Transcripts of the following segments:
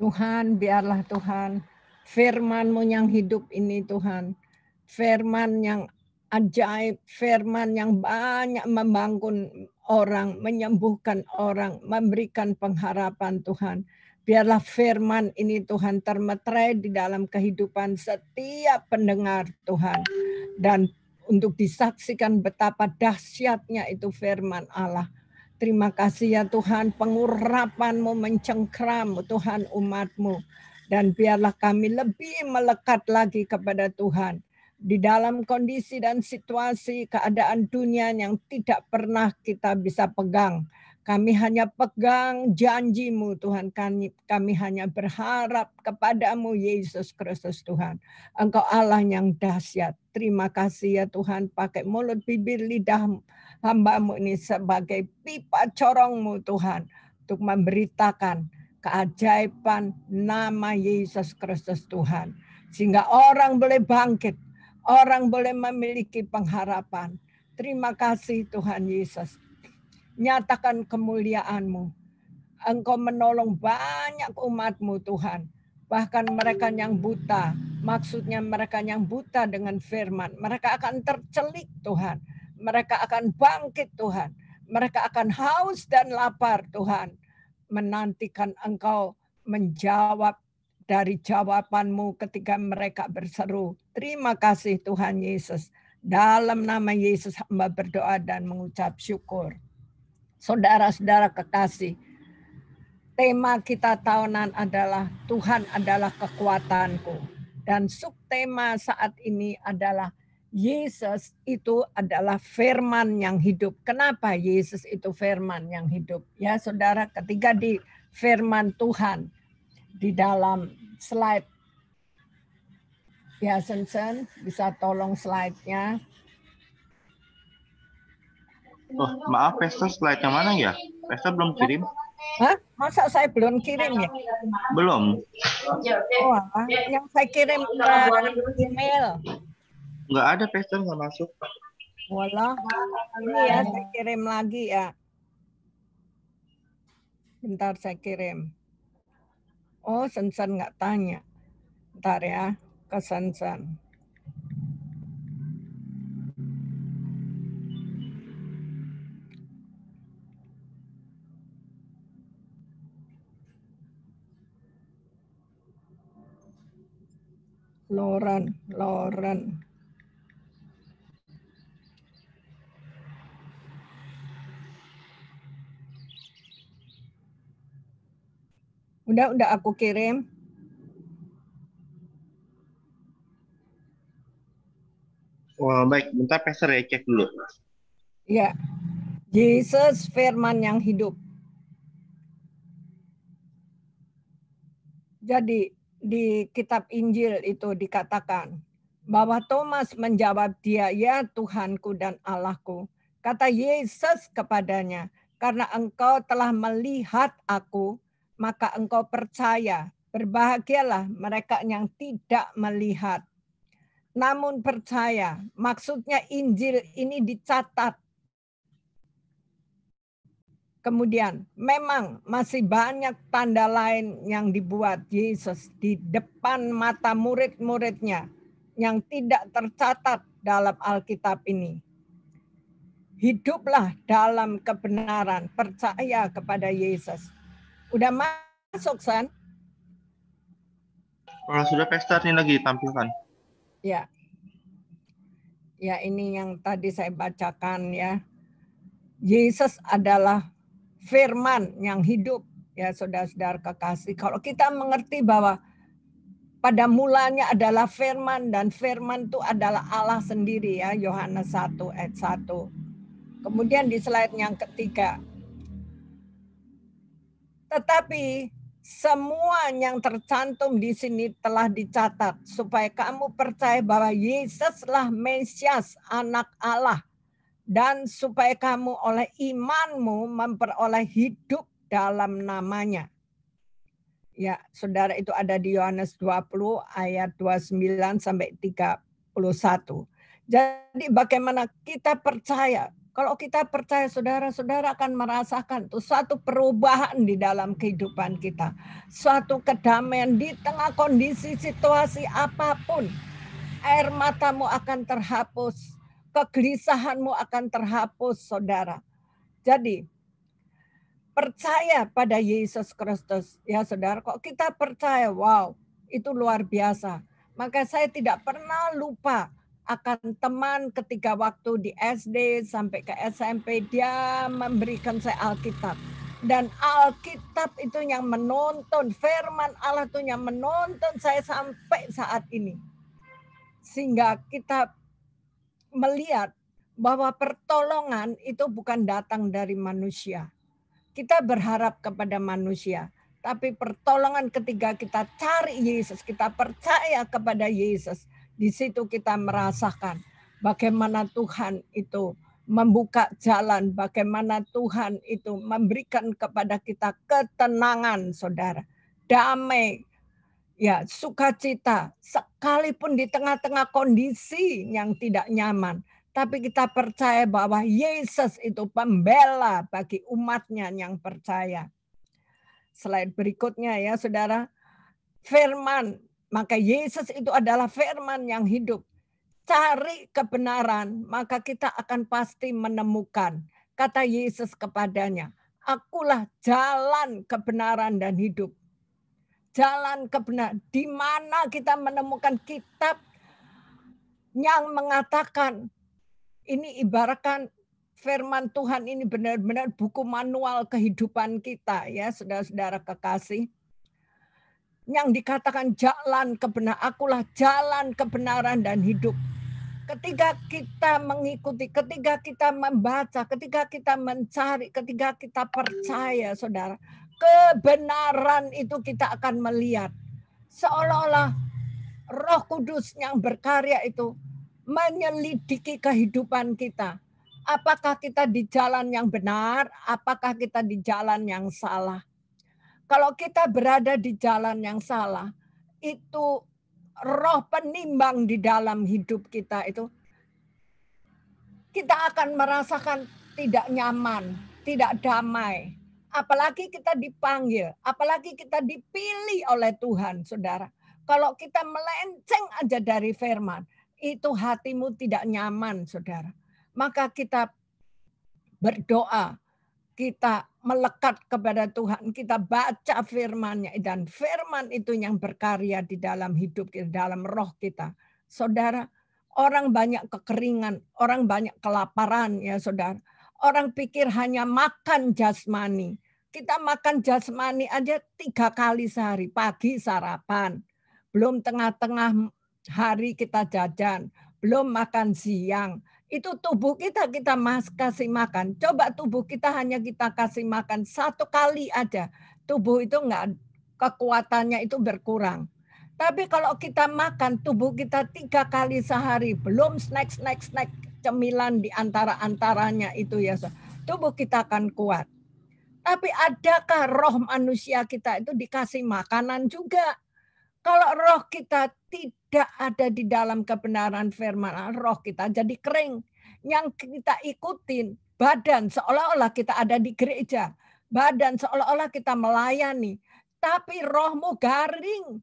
Tuhan, biarlah Tuhan firman-Mu yang hidup ini Tuhan, firman yang ajaib, firman yang banyak membangun orang, menyembuhkan orang, memberikan pengharapan Tuhan. Biarlah firman ini Tuhan termeterai di dalam kehidupan setiap pendengar Tuhan. Dan untuk disaksikan betapa dahsyatnya itu firman Allah. Terima kasih ya Tuhan, pengurapan-Mu mencengkram Tuhan umat-Mu. Dan biarlah kami lebih melekat lagi kepada Tuhan. Di dalam kondisi dan situasi keadaan dunia yang tidak pernah kita bisa pegang. Kami hanya pegang janji-Mu Tuhan. Kami hanya berharap kepadamu Yesus Kristus Tuhan. Engkau Allah yang dahsyat. Terima kasih ya Tuhan, pakai mulut, bibir, lidah hamba-Mu ini sebagai pipa corong-Mu Tuhan. Untuk memberitakan keajaiban nama Yesus Kristus Tuhan. Sehingga orang boleh bangkit. Orang boleh memiliki pengharapan. Terima kasih Tuhan Yesus. Nyatakan kemuliaan-Mu. Engkau menolong banyak umat-Mu Tuhan. Bahkan mereka yang buta. Maksudnya mereka yang buta dengan firman. Mereka akan tercelik Tuhan. Mereka akan bangkit Tuhan. Mereka akan haus dan lapar Tuhan. Menantikan Engkau menjawab dari jawaban-Mu ketika mereka berseru. Terima kasih Tuhan Yesus. Dalam nama Yesus hamba berdoa dan mengucap syukur. Saudara-saudara kekasih, tema kita tahunan adalah Tuhan adalah kekuatanku. Dan subtema saat ini adalah Yesus itu adalah firman yang hidup. Kenapa Yesus itu firman yang hidup? Ya saudara, ketika di firman Tuhan di dalam slide. Ya Sensen, bisa tolong slide-nya. Oh, maaf, Pastor, slide-nya mana ya? Pastor belum kirim. Hah? Masa saya belum kirim ya? Belum. Oh, yang saya kirim ke email. Nggak ada, Pastor, nggak masuk. Walah, ini ya saya kirim lagi ya. Bentar saya kirim. Oh, Sensen nggak tanya. Bentar ya, ke Sensen. Loren. Udah aku kirim. Wah, baik, bentar Pastor ya, cek dulu. Ya, Yesus firman yang hidup. Jadi di kitab Injil itu dikatakan bahwa Thomas menjawab dia, ya Tuhanku dan Allahku. Kata Yesus kepadanya, karena engkau telah melihat aku, maka engkau percaya. Berbahagialah mereka yang tidak melihat, namun percaya. Maksudnya Injil ini dicatat. Kemudian memang masih banyak tanda lain yang dibuat Yesus di depan mata murid-muridnya yang tidak tercatat dalam Alkitab ini. Hiduplah dalam kebenaran, percaya kepada Yesus. Udah masuk, San? Kalau sudah Pastor, ini lagi ditampilkan. Ya. Ya, ini yang tadi saya bacakan ya. Yesus adalah firman yang hidup. Ya saudara-saudara kekasih, kalau kita mengerti bahwa pada mulanya adalah firman dan firman itu adalah Allah sendiri ya, Yohanes 1 ayat 1. Kemudian di slide yang ketiga. Tetapi semua yang tercantum di sini telah dicatat supaya kamu percaya bahwa Yesuslah Mesias, anak Allah, dan supaya kamu oleh imanmu memperoleh hidup dalam namanya. Ya, saudara, itu ada di Yohanes 20 ayat 29 sampai 31. Jadi bagaimana kita percaya Kalau kita percaya, saudara-saudara akan merasakan tuh suatu perubahan di dalam kehidupan kita. Suatu kedamaian di tengah kondisi situasi apapun. Air matamu akan terhapus. Kegelisahanmu akan terhapus, saudara. Jadi, percaya pada Yesus Kristus. Ya, saudara, kok kita percaya, wow, itu luar biasa. Maka saya tidak pernah lupa akan teman ketika waktu di SD sampai ke SMP, dia memberikan saya Alkitab. Dan Alkitab itu yang menonton, firman Allah itu yang menonton saya sampai saat ini. Sehingga kita melihat bahwa pertolongan itu bukan datang dari manusia. Kita berharap kepada manusia. Tapi pertolongan ketika kita cari Yesus, kita percaya kepada Yesus. Di situ kita merasakan bagaimana Tuhan itu membuka jalan, bagaimana Tuhan itu memberikan kepada kita ketenangan, saudara. Damai, ya, sukacita, sekalipun di tengah-tengah kondisi yang tidak nyaman. Tapi kita percaya bahwa Yesus itu pembela bagi umatnya yang percaya. Slide berikutnya ya saudara. Firman, maka Yesus itu adalah firman yang hidup. Cari kebenaran, maka kita akan pasti menemukan. Kata Yesus kepadanya, akulah jalan kebenaran dan hidup. Jalan kebenaran, di mana kita menemukan kitab yang mengatakan, ini ibaratkan firman Tuhan ini benar-benar buku manual kehidupan kita ya saudara-saudara kekasih. Yang dikatakan jalan kebenaran, akulah jalan kebenaran dan hidup. Ketika kita mengikuti, ketika kita membaca, ketika kita mencari, ketika kita percaya saudara, kebenaran itu kita akan melihat. Seolah-olah Roh Kudus yang berkarya itu menyelidiki kehidupan kita. Apakah kita di jalan yang benar? Apakah kita di jalan yang salah? Kalau kita berada di jalan yang salah, itu roh penimbang di dalam hidup kita itu, kita akan merasakan tidak nyaman, tidak damai. Apalagi kita dipanggil, apalagi kita dipilih oleh Tuhan, saudara. Kalau kita melenceng aja dari firman, itu hatimu tidak nyaman, saudara. Maka kita berdoa, kita melekat kepada Tuhan, kita baca firman-Nya, dan firman itu yang berkarya di dalam hidup kita, dalam roh kita. Saudara, orang banyak kekeringan, orang banyak kelaparan ya saudara. Orang pikir hanya makan jasmani. Kita makan jasmani aja 3 kali sehari, pagi sarapan. Belum tengah-tengah hari kita jajan, belum makan siang. Itu tubuh kita kasih makan. Coba tubuh kita hanya kita kasih makan 1 kali aja. Tubuh itu enggak, kekuatannya itu berkurang. Tapi kalau kita makan tubuh kita 3 kali sehari, belum snack cemilan di antara-antaranya itu ya. Tubuh kita akan kuat. Tapi adakah roh manusia kita itu dikasih makanan juga? Kalau roh kita tidak ada di dalam kebenaran firman, roh kita jadi kering. Yang kita ikutin, badan seolah-olah kita ada di gereja. Badan seolah-olah kita melayani. Tapi rohmu garing.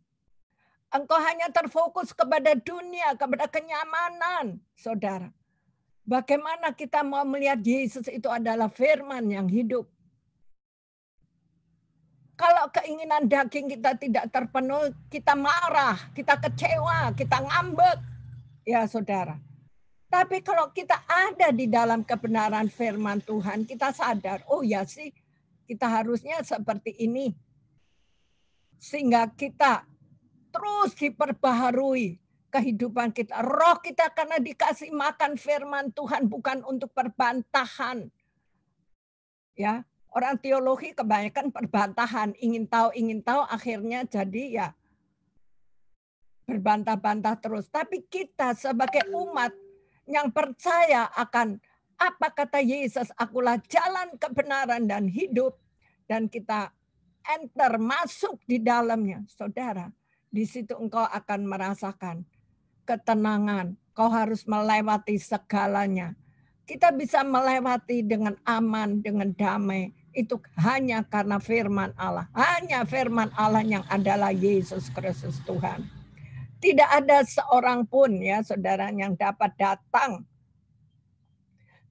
Engkau hanya terfokus kepada dunia, kepada kenyamanan, saudara. Bagaimana kita mau melihat Yesus itu adalah firman yang hidup? Kalau keinginan daging kita tidak terpenuhi, kita marah, kita kecewa, kita ngambek. Ya saudara. Tapi kalau kita ada di dalam kebenaran firman Tuhan, kita sadar, oh ya sih, kita harusnya seperti ini. Sehingga kita terus diperbaharui kehidupan kita. Roh kita karena dikasih makan firman Tuhan, bukan untuk perbantahan. Ya, orang teologi kebanyakan perbantahan, ingin tahu, akhirnya jadi ya berbantah-bantah terus. Tapi kita sebagai umat yang percaya akan apa kata Yesus, akulah jalan kebenaran dan hidup, dan kita enter, masuk di dalamnya, saudara, di situ engkau akan merasakan ketenangan. Kau harus melewati segalanya. Kita bisa melewati dengan aman, dengan damai. Itu hanya karena firman Allah. Hanya firman Allah yang adalah Yesus Kristus Tuhan. Tidak ada seorang pun ya saudara yang dapat datang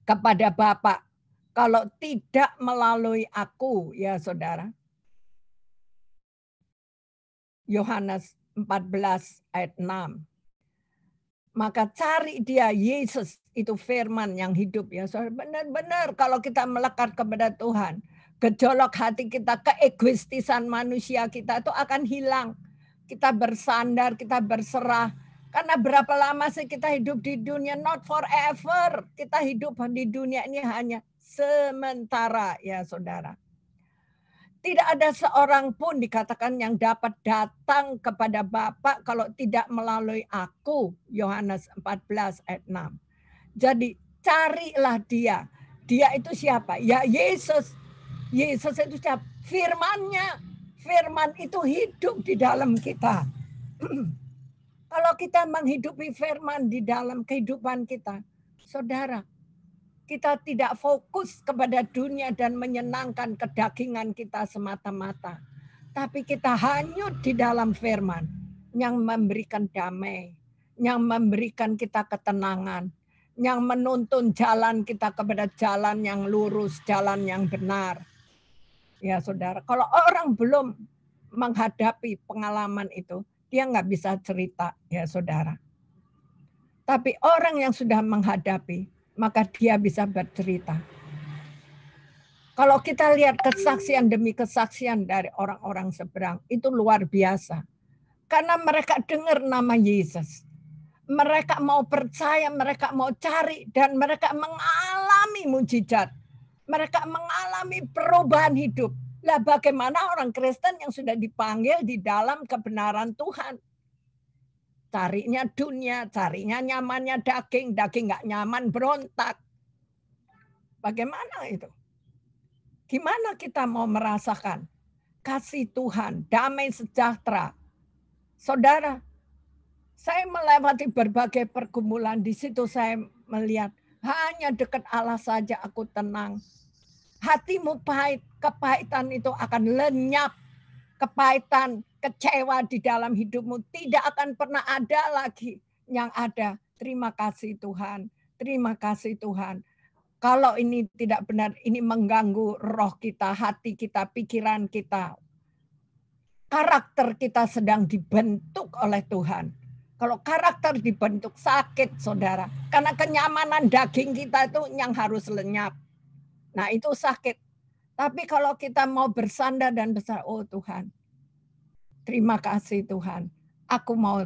kepada Bapa kalau tidak melalui aku ya saudara. Yohanes 14 ayat 6. Maka cari dia, Yesus itu firman yang hidup ya. Benar-benar kalau kita melekat kepada Tuhan, gejolak hati kita, keegoistisan manusia kita itu akan hilang. Kita bersandar, kita berserah. Karena berapa lama sih kita hidup di dunia? Not forever. Kita hidup di dunia ini hanya sementara ya saudara. Tidak ada seorang pun dikatakan yang dapat datang kepada Bapa kalau tidak melalui aku. Yohanes 14 ayat 6. Jadi carilah dia. Dia itu siapa? Ya Yesus. Yesus itu siapa? Firman-Nya. Firman itu hidup di dalam kita. Kalau kita menghidupi firman di dalam kehidupan kita, saudara, kita tidak fokus kepada dunia dan menyenangkan kedagingan kita semata-mata. Tapi kita hanyut di dalam firman yang memberikan damai, yang memberikan kita ketenangan, yang menuntun jalan kita kepada jalan yang lurus, jalan yang benar. Ya saudara, kalau orang belum menghadapi pengalaman itu, dia nggak bisa cerita ya saudara. Tapi orang yang sudah menghadapi, maka dia bisa bercerita. Kalau kita lihat kesaksian demi kesaksian dari orang-orang seberang, itu luar biasa. Karena mereka dengar nama Yesus. Mereka mau percaya, mereka mau cari, dan mereka mengalami mujizat. Mereka mengalami perubahan hidup. Lah bagaimana orang Kristen yang sudah dipanggil di dalam kebenaran Tuhan? Carinya dunia, carinya nyamannya daging nggak nyaman berontak. Bagaimana itu? Gimana kita mau merasakan kasih Tuhan, damai sejahtera? Saudara, saya melewati berbagai pergumulan. Di situ saya melihat hanya dekat Allah saja aku tenang. Hatimu pahit, kepahitan itu akan lenyap. Kepahitan, kecewa di dalam hidupmu tidak akan pernah ada lagi. Yang ada, terima kasih Tuhan, terima kasih Tuhan. Kalau ini tidak benar, ini mengganggu roh kita, hati kita, pikiran kita. Karakter kita sedang dibentuk oleh Tuhan. Kalau karakter dibentuk sakit, saudara. Karena kenyamanan daging kita itu yang harus lenyap. Nah itu sakit. Tapi kalau kita mau bersandar dan besar, oh Tuhan, terima kasih Tuhan. Aku mau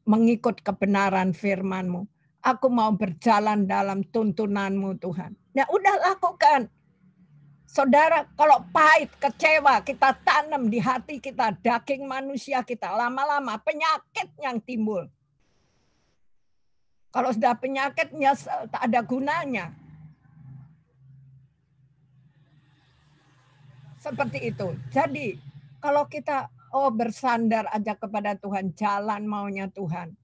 mengikut kebenaran firman-Mu. Aku mau berjalan dalam tuntunan-Mu Tuhan. Nah udah lakukan. Saudara, kalau pahit, kecewa, kita tanam di hati kita, daging manusia kita, lama-lama penyakit yang timbul. Kalau sudah penyakit, tak ada gunanya. Seperti itu. Jadi, kalau kita bersandar aja kepada Tuhan, jalan maunya Tuhan.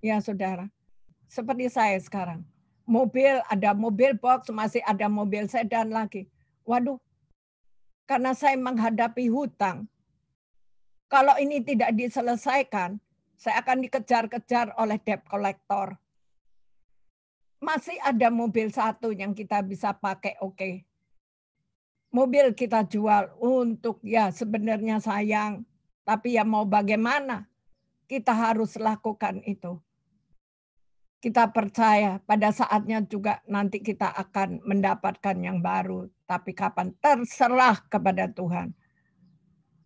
Ya saudara, seperti saya sekarang. Ada mobil box, masih ada mobil sedan lagi. Waduh, karena saya menghadapi hutang. Kalau ini tidak diselesaikan, saya akan dikejar-kejar oleh debt collector. Masih ada mobil satu yang kita bisa pakai, oke. Mobil kita jual untuk ya sebenarnya sayang. Tapi ya mau bagaimana? Kita harus lakukan itu. Kita percaya pada saatnya juga nanti kita akan mendapatkan yang baru. Tapi kapan? Terserah kepada Tuhan.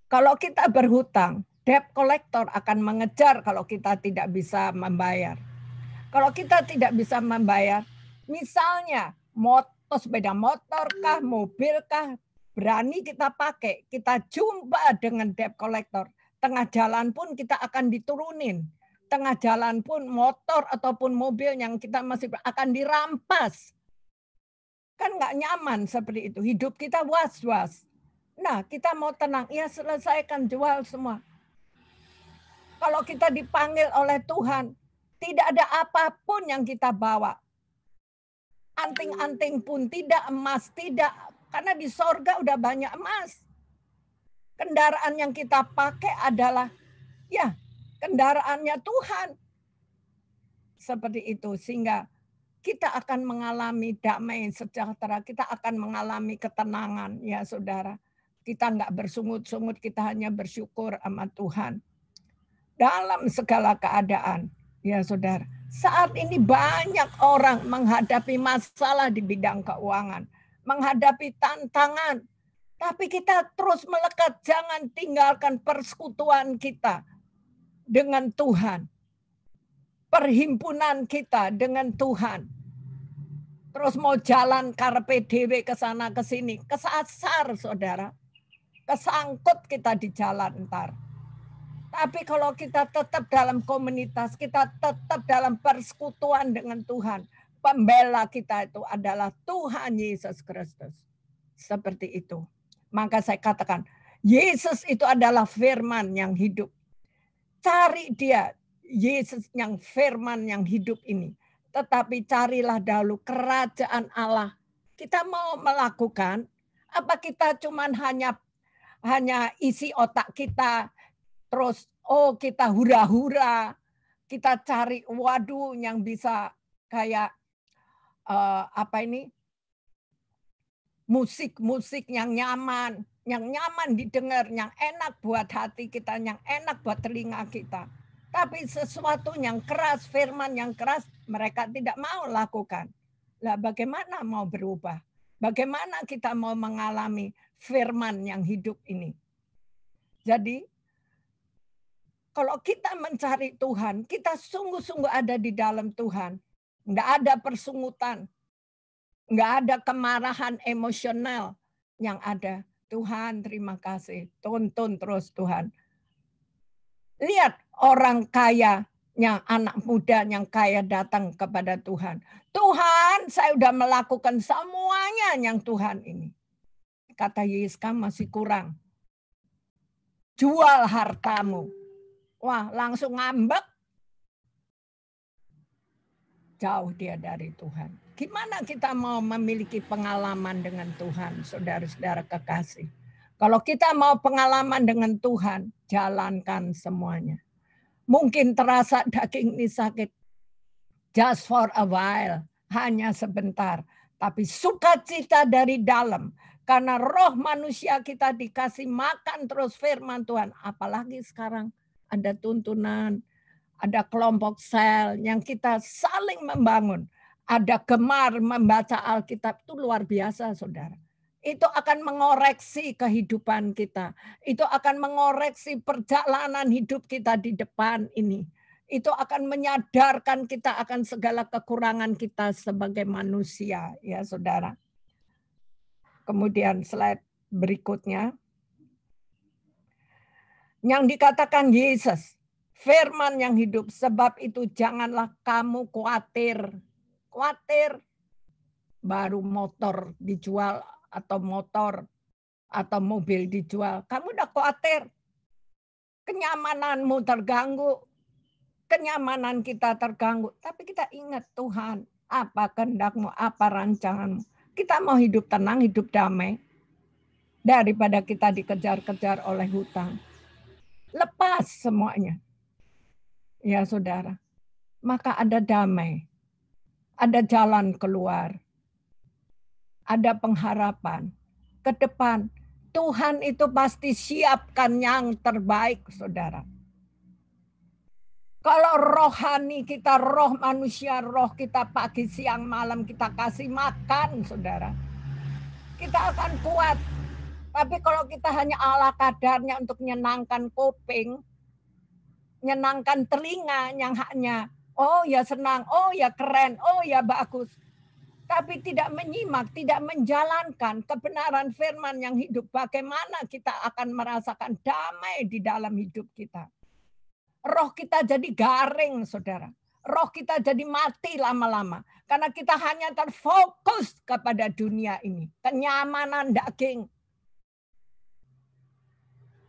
Kalau kita berhutang, debt collector akan mengejar kalau kita tidak bisa membayar. Kalau kita tidak bisa membayar, misalnya sepeda motor kah, mobil kah, berani kita pakai, kita jumpa dengan debt collector. Tengah jalan pun kita akan diturunin. Tengah jalan pun motor ataupun mobil yang kita masih akan dirampas. Kan nggak nyaman seperti itu. Hidup kita was-was. Nah, kita mau tenang. Ya selesaikan, jual semua. Kalau kita dipanggil oleh Tuhan, tidak ada apapun yang kita bawa. Anting-anting pun tidak, emas tidak. Karena di sorga udah banyak emas. Kendaraan yang kita pakai adalah ya kendaraannya Tuhan. Seperti itu. Sehingga kita akan mengalami damai sejahtera. Kita akan mengalami ketenangan ya saudara. Kita nggak bersungut-sungut. Kita hanya bersyukur sama Tuhan. Dalam segala keadaan. Ya saudara. Saat ini banyak orang menghadapi masalah di bidang keuangan. Menghadapi tantangan. Tapi kita terus melekat. Jangan tinggalkan persekutuan kita dengan Tuhan. Perhimpunan kita dengan Tuhan. Terus mau jalan karpe dewe ke sana ke sini. Kesasar saudara. Kesangkut kita di jalan ntar. Tapi kalau kita tetap dalam komunitas, kita tetap dalam persekutuan dengan Tuhan. Pembela kita itu adalah Tuhan Yesus Kristus. Seperti itu. Maka saya katakan, Yesus itu adalah firman yang hidup. Cari dia, Yesus yang firman yang hidup ini. Tetapi carilah dahulu kerajaan Allah. Kita mau melakukan, apa kita cuman hanya isi otak kita, terus kita hura-hura, kita cari waduh yang bisa kayak musik-musik yang nyaman didengar, yang enak buat hati kita, yang enak buat telinga kita. Tapi sesuatu yang keras, firman yang keras, mereka tidak mau lakukan. Lah bagaimana mau berubah? Bagaimana kita mau mengalami firman yang hidup ini? Jadi kalau kita mencari Tuhan, kita sungguh-sungguh ada di dalam Tuhan. Enggak ada persungutan. Enggak ada kemarahan emosional yang ada. Tuhan, terima kasih. Tuntun terus Tuhan. Lihat orang kaya, yang anak muda yang kaya datang kepada Tuhan. Tuhan, saya sudah melakukan semuanya yang Tuhan ini. Kata Yesus, kamu masih kurang. Jual hartamu. Wah, langsung ngambek. Jauh dia dari Tuhan. Gimana kita mau memiliki pengalaman dengan Tuhan, saudara-saudara kekasih? Kalau kita mau pengalaman dengan Tuhan, jalankan semuanya. Mungkin terasa daging ini sakit. Just for a while. Hanya sebentar. Tapi sukacita dari dalam. Karena roh manusia kita dikasih makan terus firman Tuhan. Apalagi sekarang. Ada tuntunan, ada kelompok sel yang kita saling membangun. Ada gemar membaca Alkitab, itu luar biasa saudara. Itu akan mengoreksi kehidupan kita. Itu akan mengoreksi perjalanan hidup kita di depan ini. Itu akan menyadarkan kita akan segala kekurangan kita sebagai manusia, ya saudara. Kemudian slide berikutnya. Yang dikatakan Yesus, firman yang hidup, sebab itu janganlah kamu khawatir. Khawatir, baru motor dijual atau mobil dijual. Kamu udah khawatir, kenyamananmu terganggu, kenyamanan kita terganggu. Tapi kita ingat Tuhan, apa kehendakmu, apa rancanganmu. Kita mau hidup tenang, hidup damai, daripada kita dikejar-kejar oleh hutang. Lepas semuanya. Ya saudara. Maka ada damai. Ada jalan keluar. Ada pengharapan. Ke depan. Tuhan itu pasti siapkan yang terbaik saudara. Kalau rohani kita, roh manusia, roh kita pagi, siang, malam kita kasih makan saudara. Kita akan kuat. Tapi kalau kita hanya ala kadarnya untuk menyenangkan kuping, menyenangkan telinga yang hanya, oh ya senang, oh ya keren, oh ya bagus. Tapi tidak menyimak, tidak menjalankan kebenaran firman yang hidup. Bagaimana kita akan merasakan damai di dalam hidup kita. Roh kita jadi garing, saudara. Roh kita jadi mati lama-lama. Karena kita hanya terfokus kepada dunia ini. Kenyamanan daging.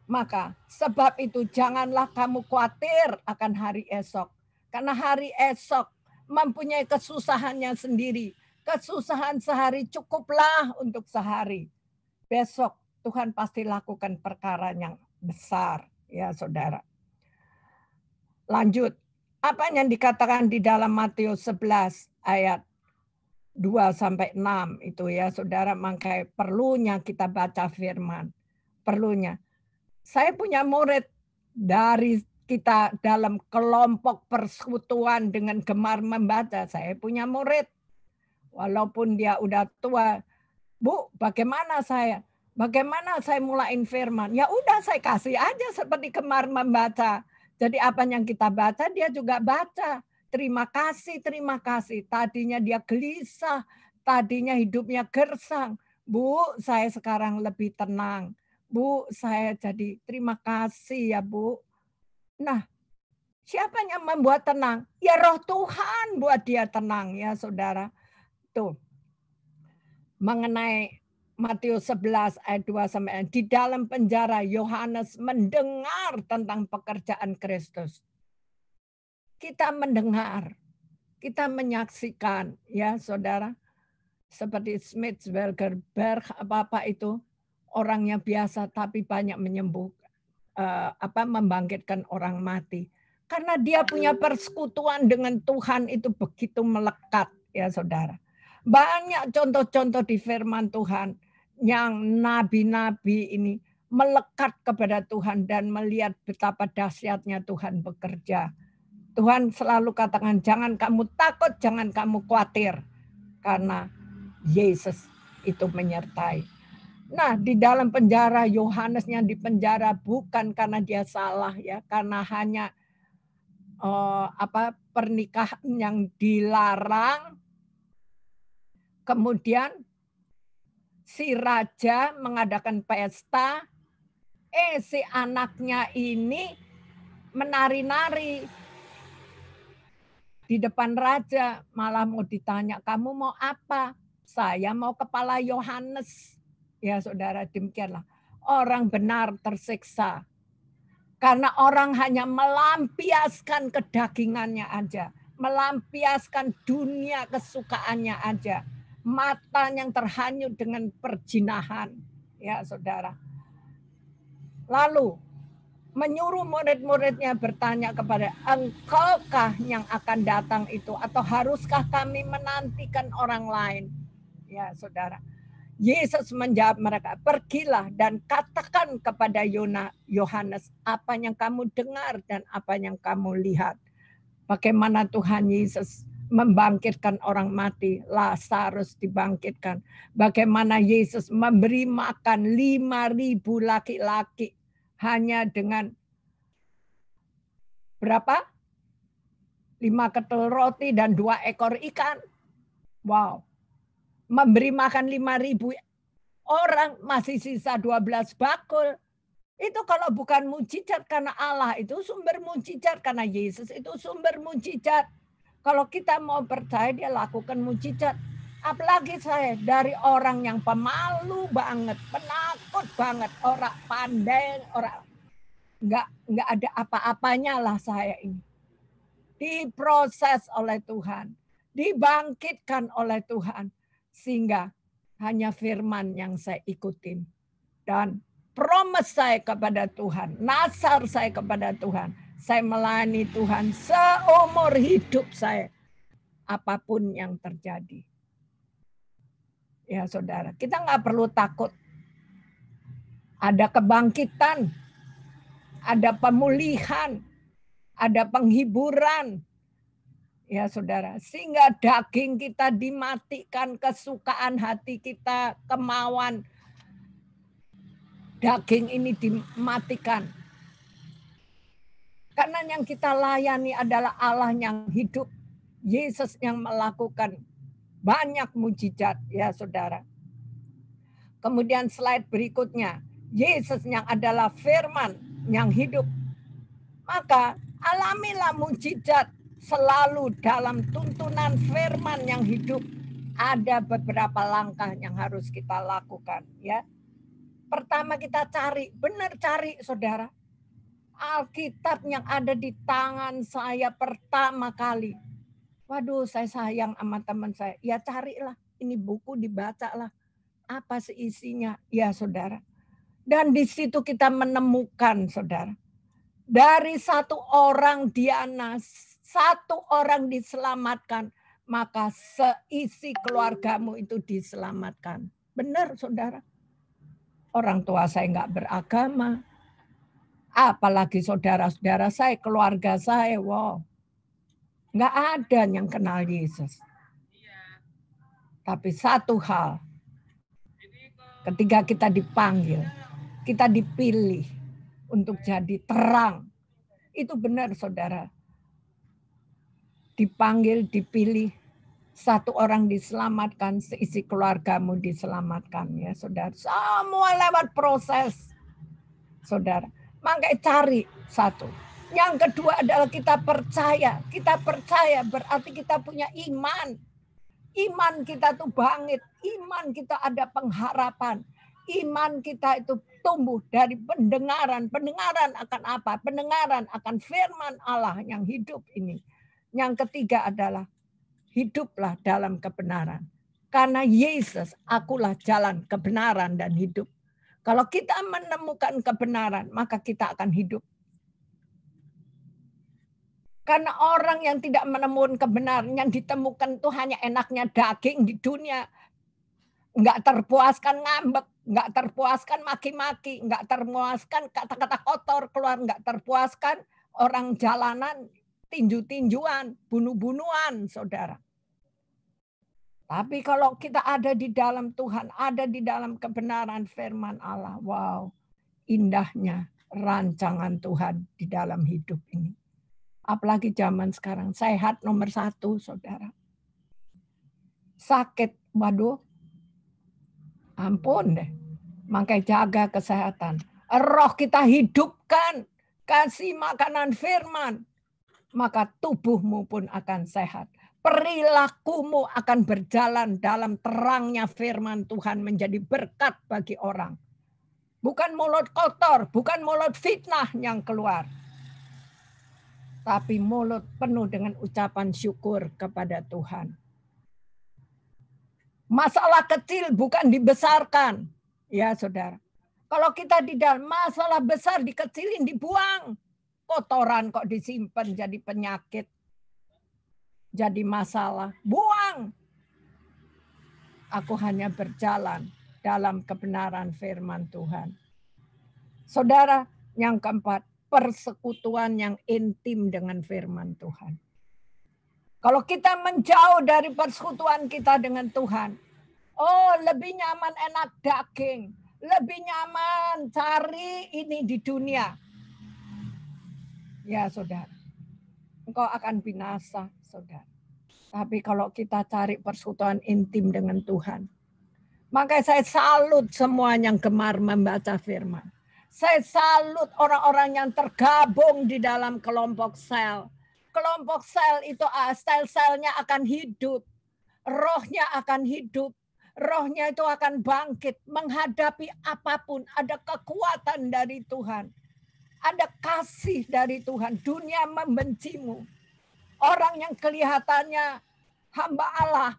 Maka sebab itu janganlah kamu khawatir akan hari esok. Karena hari esok mempunyai kesusahannya sendiri. Kesusahan sehari cukuplah untuk sehari. Besok Tuhan pasti lakukan perkara yang besar, ya saudara. Lanjut, apa yang dikatakan di dalam Matius 11 ayat 2-6 itu ya saudara, makanya perlunya kita baca firman. Perlunya. Saya punya murid dari kita dalam kelompok persekutuan dengan gemar membaca. Saya punya murid. Walaupun dia udah tua, Bu, bagaimana saya? Bagaimana saya mulain firman? Ya udah saya kasih aja seperti gemar membaca. Jadi apa yang kita baca dia juga baca. Terima kasih, terima kasih. Tadinya dia gelisah, tadinya hidupnya gersang. Bu, saya sekarang lebih tenang. Bu, saya jadi terima kasih ya Bu. Nah, siapa yang membuat tenang? Ya Roh Tuhan buat dia tenang ya saudara. Tuh. Mengenai Matius 11 ayat 2-6. Di dalam penjara Yohanes mendengar tentang pekerjaan Kristus. Kita mendengar, kita menyaksikan ya saudara. Seperti Smith-Berger, apa-apa itu orangnya biasa tapi banyak menyembuhkan, membangkitkan orang mati. Karena dia punya persekutuan dengan Tuhan itu begitu melekat ya saudara. Banyak contoh-contoh di firman Tuhan yang nabi-nabi ini melekat kepada Tuhan dan melihat betapa dahsyatnya Tuhan bekerja. Tuhan selalu katakan jangan kamu takut, jangan kamu khawatir. Karena Yesus itu menyertai. Nah, di dalam penjara Yohanesnya di penjara bukan karena dia salah ya, karena hanya pernikahan yang dilarang. Kemudian si raja mengadakan pesta, si anaknya ini menari-nari di depan raja, malah mau ditanya, kamu mau apa? Saya mau kepala Yohanes. Ya saudara, demikianlah. Orang benar tersiksa. Karena orang hanya melampiaskan kedagingannya aja. Melampiaskan dunia kesukaannya aja. Mata yang terhanyut dengan perjinahan. Ya saudara. Lalu menyuruh murid-muridnya bertanya kepada, engkaukah yang akan datang itu? Atau haruskah kami menantikan orang lain? Ya saudara. Yesus menjawab mereka, pergilah dan katakan kepada Yohanes apa yang kamu dengar dan apa yang kamu lihat. Bagaimana Tuhan Yesus membangkitkan orang mati, Lazarus dibangkitkan. Bagaimana Yesus memberi makan 5.000 laki-laki hanya dengan berapa? 5 ketul roti dan 2 ekor ikan. Wow. Memberi makan 5.000 orang, masih sisa 12 bakul. Itu kalau bukan mujizat karena Allah itu sumber mujizat, karena Yesus itu sumber mujizat. Kalau kita mau percaya dia lakukan mujizat. Apalagi saya dari orang yang pemalu banget, penakut banget, orang pandai, orang nggak ada apa-apanya lah saya ini. Diproses oleh Tuhan, dibangkitkan oleh Tuhan. Sehingga hanya firman yang saya ikutin. Dan promise saya kepada Tuhan, nasar saya kepada Tuhan. Saya melayani Tuhan seumur hidup saya. Apapun yang terjadi. Ya saudara, kita nggak perlu takut. Ada kebangkitan, ada pemulihan, ada penghiburan. Ya saudara, sehingga daging kita dimatikan, kesukaan hati kita, kemauan daging ini dimatikan. Karena yang kita layani adalah Allah yang hidup. Yesus yang melakukan banyak mujizat ya saudara. Kemudian slide berikutnya. Yesus yang adalah firman yang hidup. Maka alamilah mujizat selalu dalam tuntunan firman yang hidup. Ada beberapa langkah yang harus kita lakukan ya. Pertama kita cari, benar cari saudara. Alkitab yang ada di tangan saya pertama kali. Waduh, saya sayang sama teman saya. Ya carilah, ini buku dibacalah. Apa sih isinya? Ya saudara. Dan di situ kita menemukan saudara. Dari satu orang Diana, satu orang diselamatkan, maka seisi keluargamu itu diselamatkan. Benar saudara. Orang tua saya nggak beragama. Apalagi saudara-saudara saya, keluarga saya. Wow. Nggak ada yang kenal Yesus. Tapi satu hal. Ketika kita dipanggil, kita dipilih untuk jadi terang. Itu benar saudara. Dipanggil, dipilih, satu orang diselamatkan, seisi keluargamu diselamatkan ya saudara. Semua lewat proses saudara. Makanya cari satu. Yang kedua adalah kita percaya. Kita percaya berarti kita punya iman. Iman kita tuh bangkit. Iman kita ada pengharapan. Iman kita itu tumbuh dari pendengaran. Pendengaran akan apa? Pendengaran akan firman Allah yang hidup ini. Yang ketiga adalah hiduplah dalam kebenaran. Karena Yesus, akulah jalan, kebenaran, dan hidup. Kalau kita menemukan kebenaran, maka kita akan hidup. Karena orang yang tidak menemukan kebenaran, yang ditemukan itu hanya enaknya daging di dunia. Nggak terpuaskan ngambek, nggak terpuaskan maki-maki, nggak terpuaskan kata-kata kotor keluar, nggak terpuaskan orang jalanan tinju-tinjuan, bunuh-bunuhan, saudara. Tapi kalau kita ada di dalam Tuhan, ada di dalam kebenaran firman Allah, wow, indahnya rancangan Tuhan di dalam hidup ini. Apalagi zaman sekarang, sehat nomor 1, saudara. Sakit, waduh, ampun deh. Makanya jaga kesehatan. Roh kita hidupkan, kasih makanan firman, maka tubuhmu pun akan sehat. Perilakumu akan berjalan dalam terangnya firman Tuhan menjadi berkat bagi orang. Bukan mulut kotor, bukan mulut fitnah yang keluar. Tapi mulut penuh dengan ucapan syukur kepada Tuhan. Masalah kecil bukan dibesarkan. Ya saudara. Kalau kita di dalam masalah besar dikecilin, dibuang. Kotoran kok disimpan jadi penyakit. Jadi masalah. Buang. Aku hanya berjalan dalam kebenaran firman Tuhan. Saudara, yang keempat. Persekutuan yang intim dengan firman Tuhan. Kalau kita menjauh dari persekutuan kita dengan Tuhan, oh lebih nyaman enak daging, lebih nyaman cari ini di dunia. Ya saudara, engkau akan binasa saudara. Tapi kalau kita cari persekutuan intim dengan Tuhan, maka saya salut semua yang gemar membaca firman. Saya salut orang-orang yang tergabung di dalam kelompok sel. Kelompok sel itu sel-selnya akan hidup. Rohnya akan hidup. Rohnya itu akan bangkit. Menghadapi apapun. Ada kekuatan dari Tuhan. Ada kasih dari Tuhan. Dunia membencimu. Orang yang kelihatannya hamba Allah.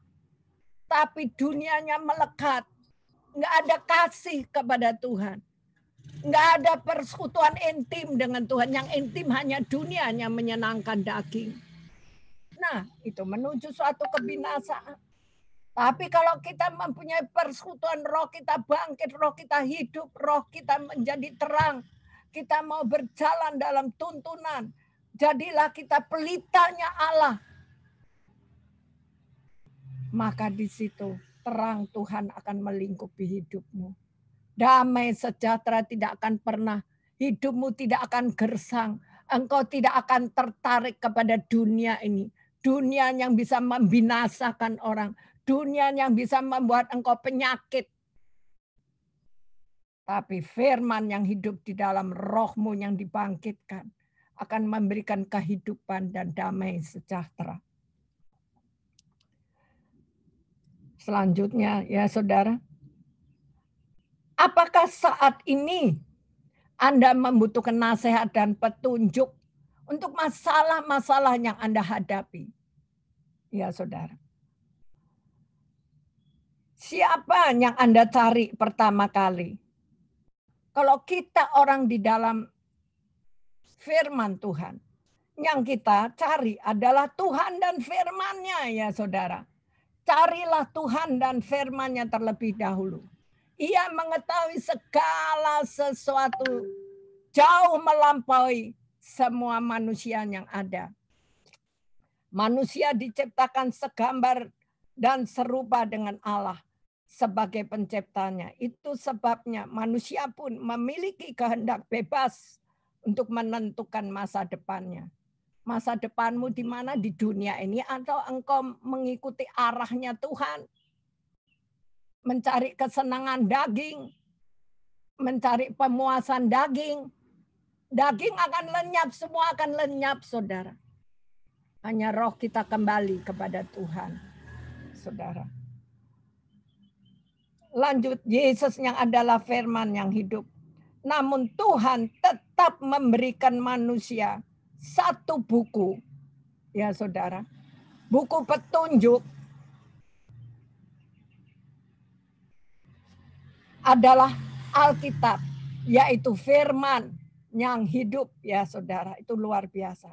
Tapi dunianya melekat. Nggak ada kasih kepada Tuhan. Nggak ada persekutuan intim dengan Tuhan. Yang intim hanya dunianya menyenangkan daging. Nah, itu menuju suatu kebinasaan. Tapi kalau kita mempunyai persekutuan, roh kita bangkit, roh kita hidup, roh kita menjadi terang. Kita mau berjalan dalam tuntunan. Jadilah kita pelitanya Allah. Maka di situ terang Tuhan akan melingkupi hidupmu. Damai sejahtera tidak akan pernah. Hidupmu tidak akan gersang. Engkau tidak akan tertarik kepada dunia ini. Dunia yang bisa membinasakan orang. Dunia yang bisa membuat engkau penyakit. Tapi firman yang hidup di dalam rohmu yang dibangkitkan akan memberikan kehidupan dan damai sejahtera. Selanjutnya ya saudara. Apakah saat ini Anda membutuhkan nasihat dan petunjuk untuk masalah-masalah yang Anda hadapi? Ya saudara. Siapa yang Anda cari pertama kali? Kalau kita orang di dalam firman Tuhan, yang kita cari adalah Tuhan dan firman-Nya ya saudara. Carilah Tuhan dan firman-Nya terlebih dahulu. Ia mengetahui segala sesuatu jauh melampaui semua manusia yang ada. Manusia diciptakan segambar dan serupa dengan Allah sebagai penciptanya. Itu sebabnya manusia pun memiliki kehendak bebas untuk menentukan masa depannya. Masa depanmu di mana, di dunia ini, atau engkau mengikuti arahnya Tuhan? Mencari kesenangan daging, mencari pemuasan daging. Daging akan lenyap, semua akan lenyap saudara. Hanya roh kita kembali kepada Tuhan, saudara. Lanjut, Yesus yang adalah firman yang hidup. Namun Tuhan tetap memberikan manusia satu buku. Ya saudara. Buku petunjuk adalah Alkitab. Yaitu firman yang hidup. Ya saudara, itu luar biasa.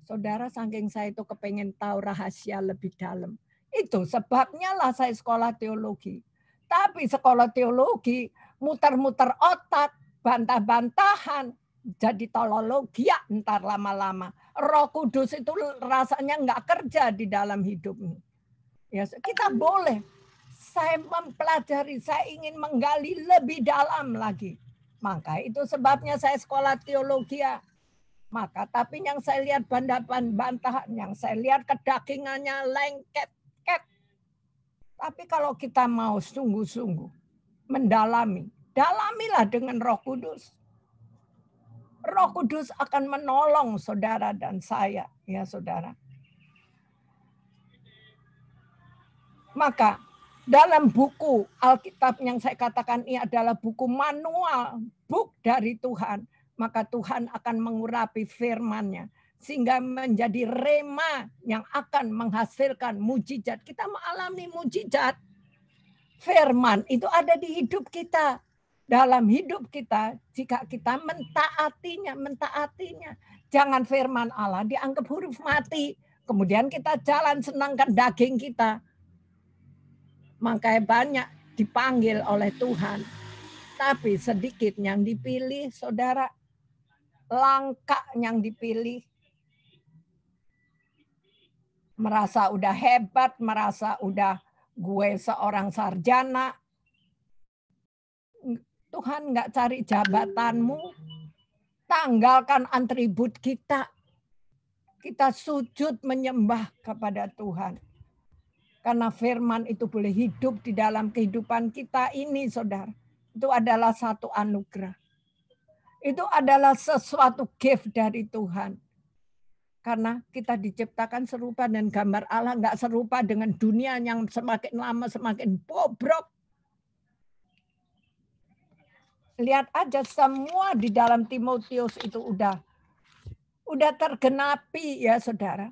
Saudara, saking saya itu kepengen tahu rahasia lebih dalam. Itu sebabnya lah saya sekolah teologi. Tapi sekolah teologi muter-muter otak, bantah-bantahan, jadi teologi ya ntar lama-lama. Roh Kudus itu rasanya nggak kerja di dalam hidupmu. Ya, kita boleh. Saya mempelajari, saya ingin menggali lebih dalam lagi. Maka itu sebabnya saya sekolah teologi ya. Maka tapi yang saya lihat bantahan, yang saya lihat kedagingannya lengket. Tapi kalau kita mau sungguh-sungguh mendalami, dalamilah dengan Roh Kudus. Roh Kudus akan menolong saudara dan saya, ya saudara. Maka dalam buku Alkitab yang saya katakan ini adalah buku manual, book dari Tuhan. Maka Tuhan akan mengurapi firman-Nya. Sehingga menjadi rema yang akan menghasilkan mujizat. Kita mengalami mujizat. Firman itu ada di hidup kita. Dalam hidup kita, jika kita mentaatinya. Jangan firman Allah dianggap huruf mati. Kemudian kita jalan senangkan daging kita. Makanya banyak dipanggil oleh Tuhan. Tapi sedikit yang dipilih, saudara. Langka yang dipilih. Merasa udah hebat, merasa udah gue seorang sarjana. Tuhan nggak cari jabatanmu. Tanggalkan atribut kita. Kita sujud menyembah kepada Tuhan. Karena firman itu boleh hidup di dalam kehidupan kita ini, saudara. Itu adalah satu anugerah. Itu adalah sesuatu gift dari Tuhan. Karena kita diciptakan serupa dan gambar Allah, nggak serupa dengan dunia yang semakin lama semakin bobrok. Lihat aja semua di dalam Timotius itu udah tergenapi ya saudara.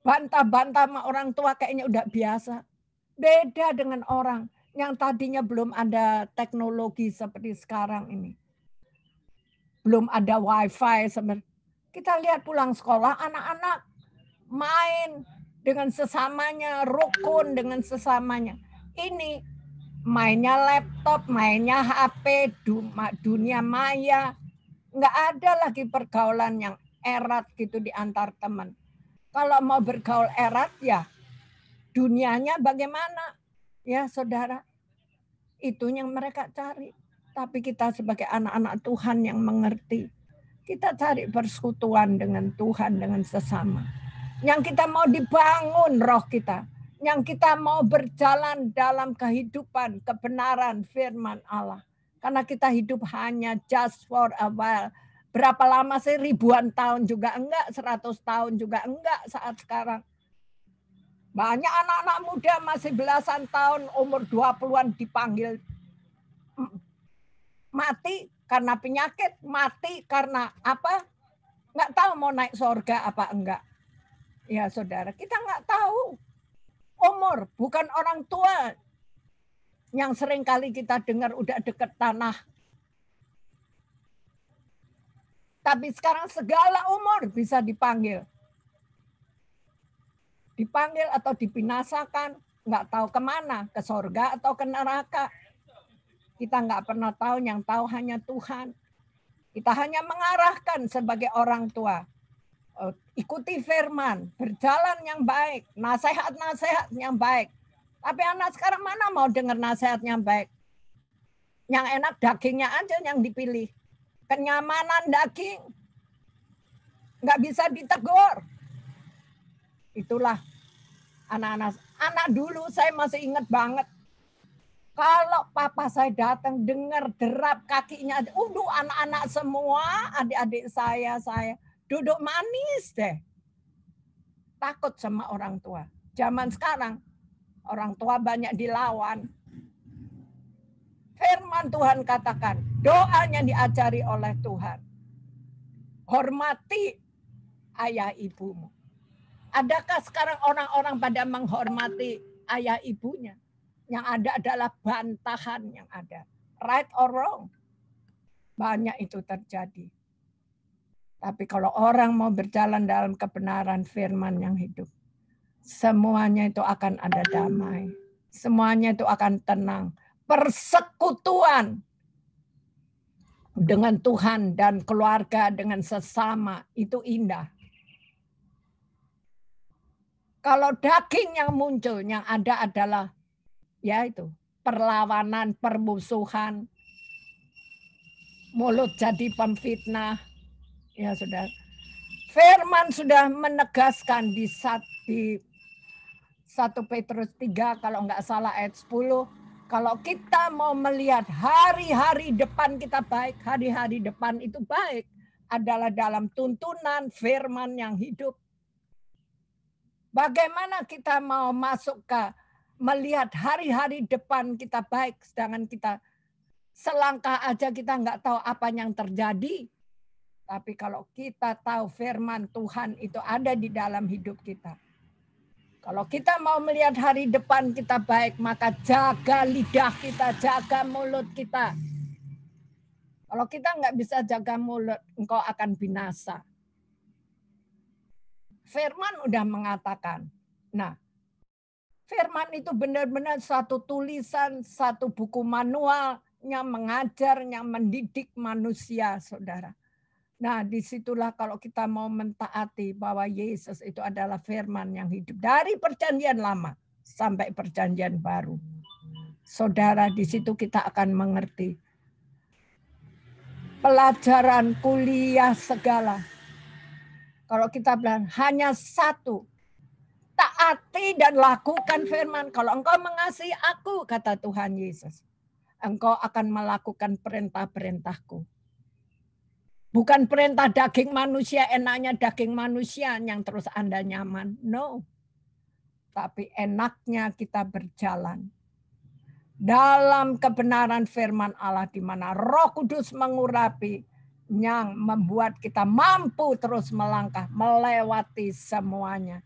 Bantah-bantah sama orang tua kayaknya udah biasa. Beda dengan orang yang tadinya belum ada teknologi seperti sekarang ini. Belum ada wifi sebenarnya. Kita lihat pulang sekolah, anak-anak main dengan sesamanya, rukun dengan sesamanya. Ini mainnya laptop, mainnya HP, dunia maya. Nggak ada lagi pergaulan yang erat gitu di antar teman. Kalau mau bergaul erat ya dunianya bagaimana? Ya saudara, itu yang mereka cari. Tapi kita sebagai anak-anak Tuhan yang mengerti. Kita cari persekutuan dengan Tuhan, dengan sesama. Yang kita mau dibangun roh kita. Yang kita mau berjalan dalam kehidupan, kebenaran firman Allah. Karena kita hidup hanya just for a while. Berapa lama sih? Ribuan tahun juga enggak, 100 tahun juga enggak saat sekarang. Banyak anak-anak muda masih belasan tahun, umur 20-an dipanggil mati karena penyakit, mati karena apa? Nggak tahu mau naik surga apa enggak. Ya saudara, kita nggak tahu. Umur, bukan orang tua yang sering kali kita dengar udah deket tanah. Tapi sekarang segala umur bisa dipanggil. Dipanggil atau dibinasakan, nggak tahu kemana, ke sorga atau ke neraka. Kita nggak pernah tahu, yang tahu hanya Tuhan. Kita hanya mengarahkan sebagai orang tua. Ikuti firman, berjalan yang baik, nasihat-nasihat yang baik. Tapi anak sekarang mana mau dengar nasihat yang baik? Yang enak dagingnya aja yang dipilih. Kenyamanan daging. Nggak bisa ditegur. Itulah anak-anak. Anak dulu saya masih ingat banget. Kalau papa saya datang dengar derap kakinya, anak-anak semua, adik-adik saya duduk manis deh. Takut sama orang tua. Zaman sekarang, orang tua banyak dilawan. Firman Tuhan katakan, doanya diajari oleh Tuhan. Hormati ayah ibumu. Adakah sekarang orang-orang pada menghormati ayah ibunya? Yang ada adalah bantahan yang ada. Right or wrong? Banyak itu terjadi. Tapi kalau orang mau berjalan dalam kebenaran firman yang hidup, semuanya itu akan ada damai. Semuanya itu akan tenang. Persekutuan dengan Tuhan dan keluarga, dengan sesama, itu indah. Kalau daging yang muncul, yang ada adalah ya itu, perlawanan, permusuhan, mulut jadi pemfitnah. Ya sudah. Firman sudah menegaskan di 1 Petrus 3 kalau enggak salah ayat 10. Kalau kita mau melihat hari-hari depan kita baik, hari-hari depan itu baik adalah dalam tuntunan firman yang hidup. Bagaimana kita mau masuk ke melihat hari-hari depan kita baik, sedangkan kita selangkah aja kita nggak tahu apa yang terjadi. Tapi kalau kita tahu firman Tuhan itu ada di dalam hidup kita. Kalau kita mau melihat hari depan kita baik, maka jaga lidah kita, jaga mulut kita. Kalau kita nggak bisa jaga mulut, engkau akan binasa. Firman udah mengatakan. Nah, firman itu benar-benar satu tulisan, satu buku manual yang mengajar, yang mendidik manusia, saudara. Nah, disitulah kalau kita mau mentaati bahwa Yesus itu adalah firman yang hidup. Dari perjanjian lama sampai perjanjian baru. Saudara, di situ kita akan mengerti. Pelajaran, kuliah, segala. Kalau kita bilang hanya satu. Taati dan lakukan firman. Kalau engkau mengasihi aku, kata Tuhan Yesus, engkau akan melakukan perintah-perintahku. Bukan perintah daging manusia, enaknya daging manusia yang terus Anda nyaman. No. Tapi enaknya kita berjalan dalam kebenaran firman Allah di mana Roh Kudus mengurapi yang membuat kita mampu terus melangkah melewati semuanya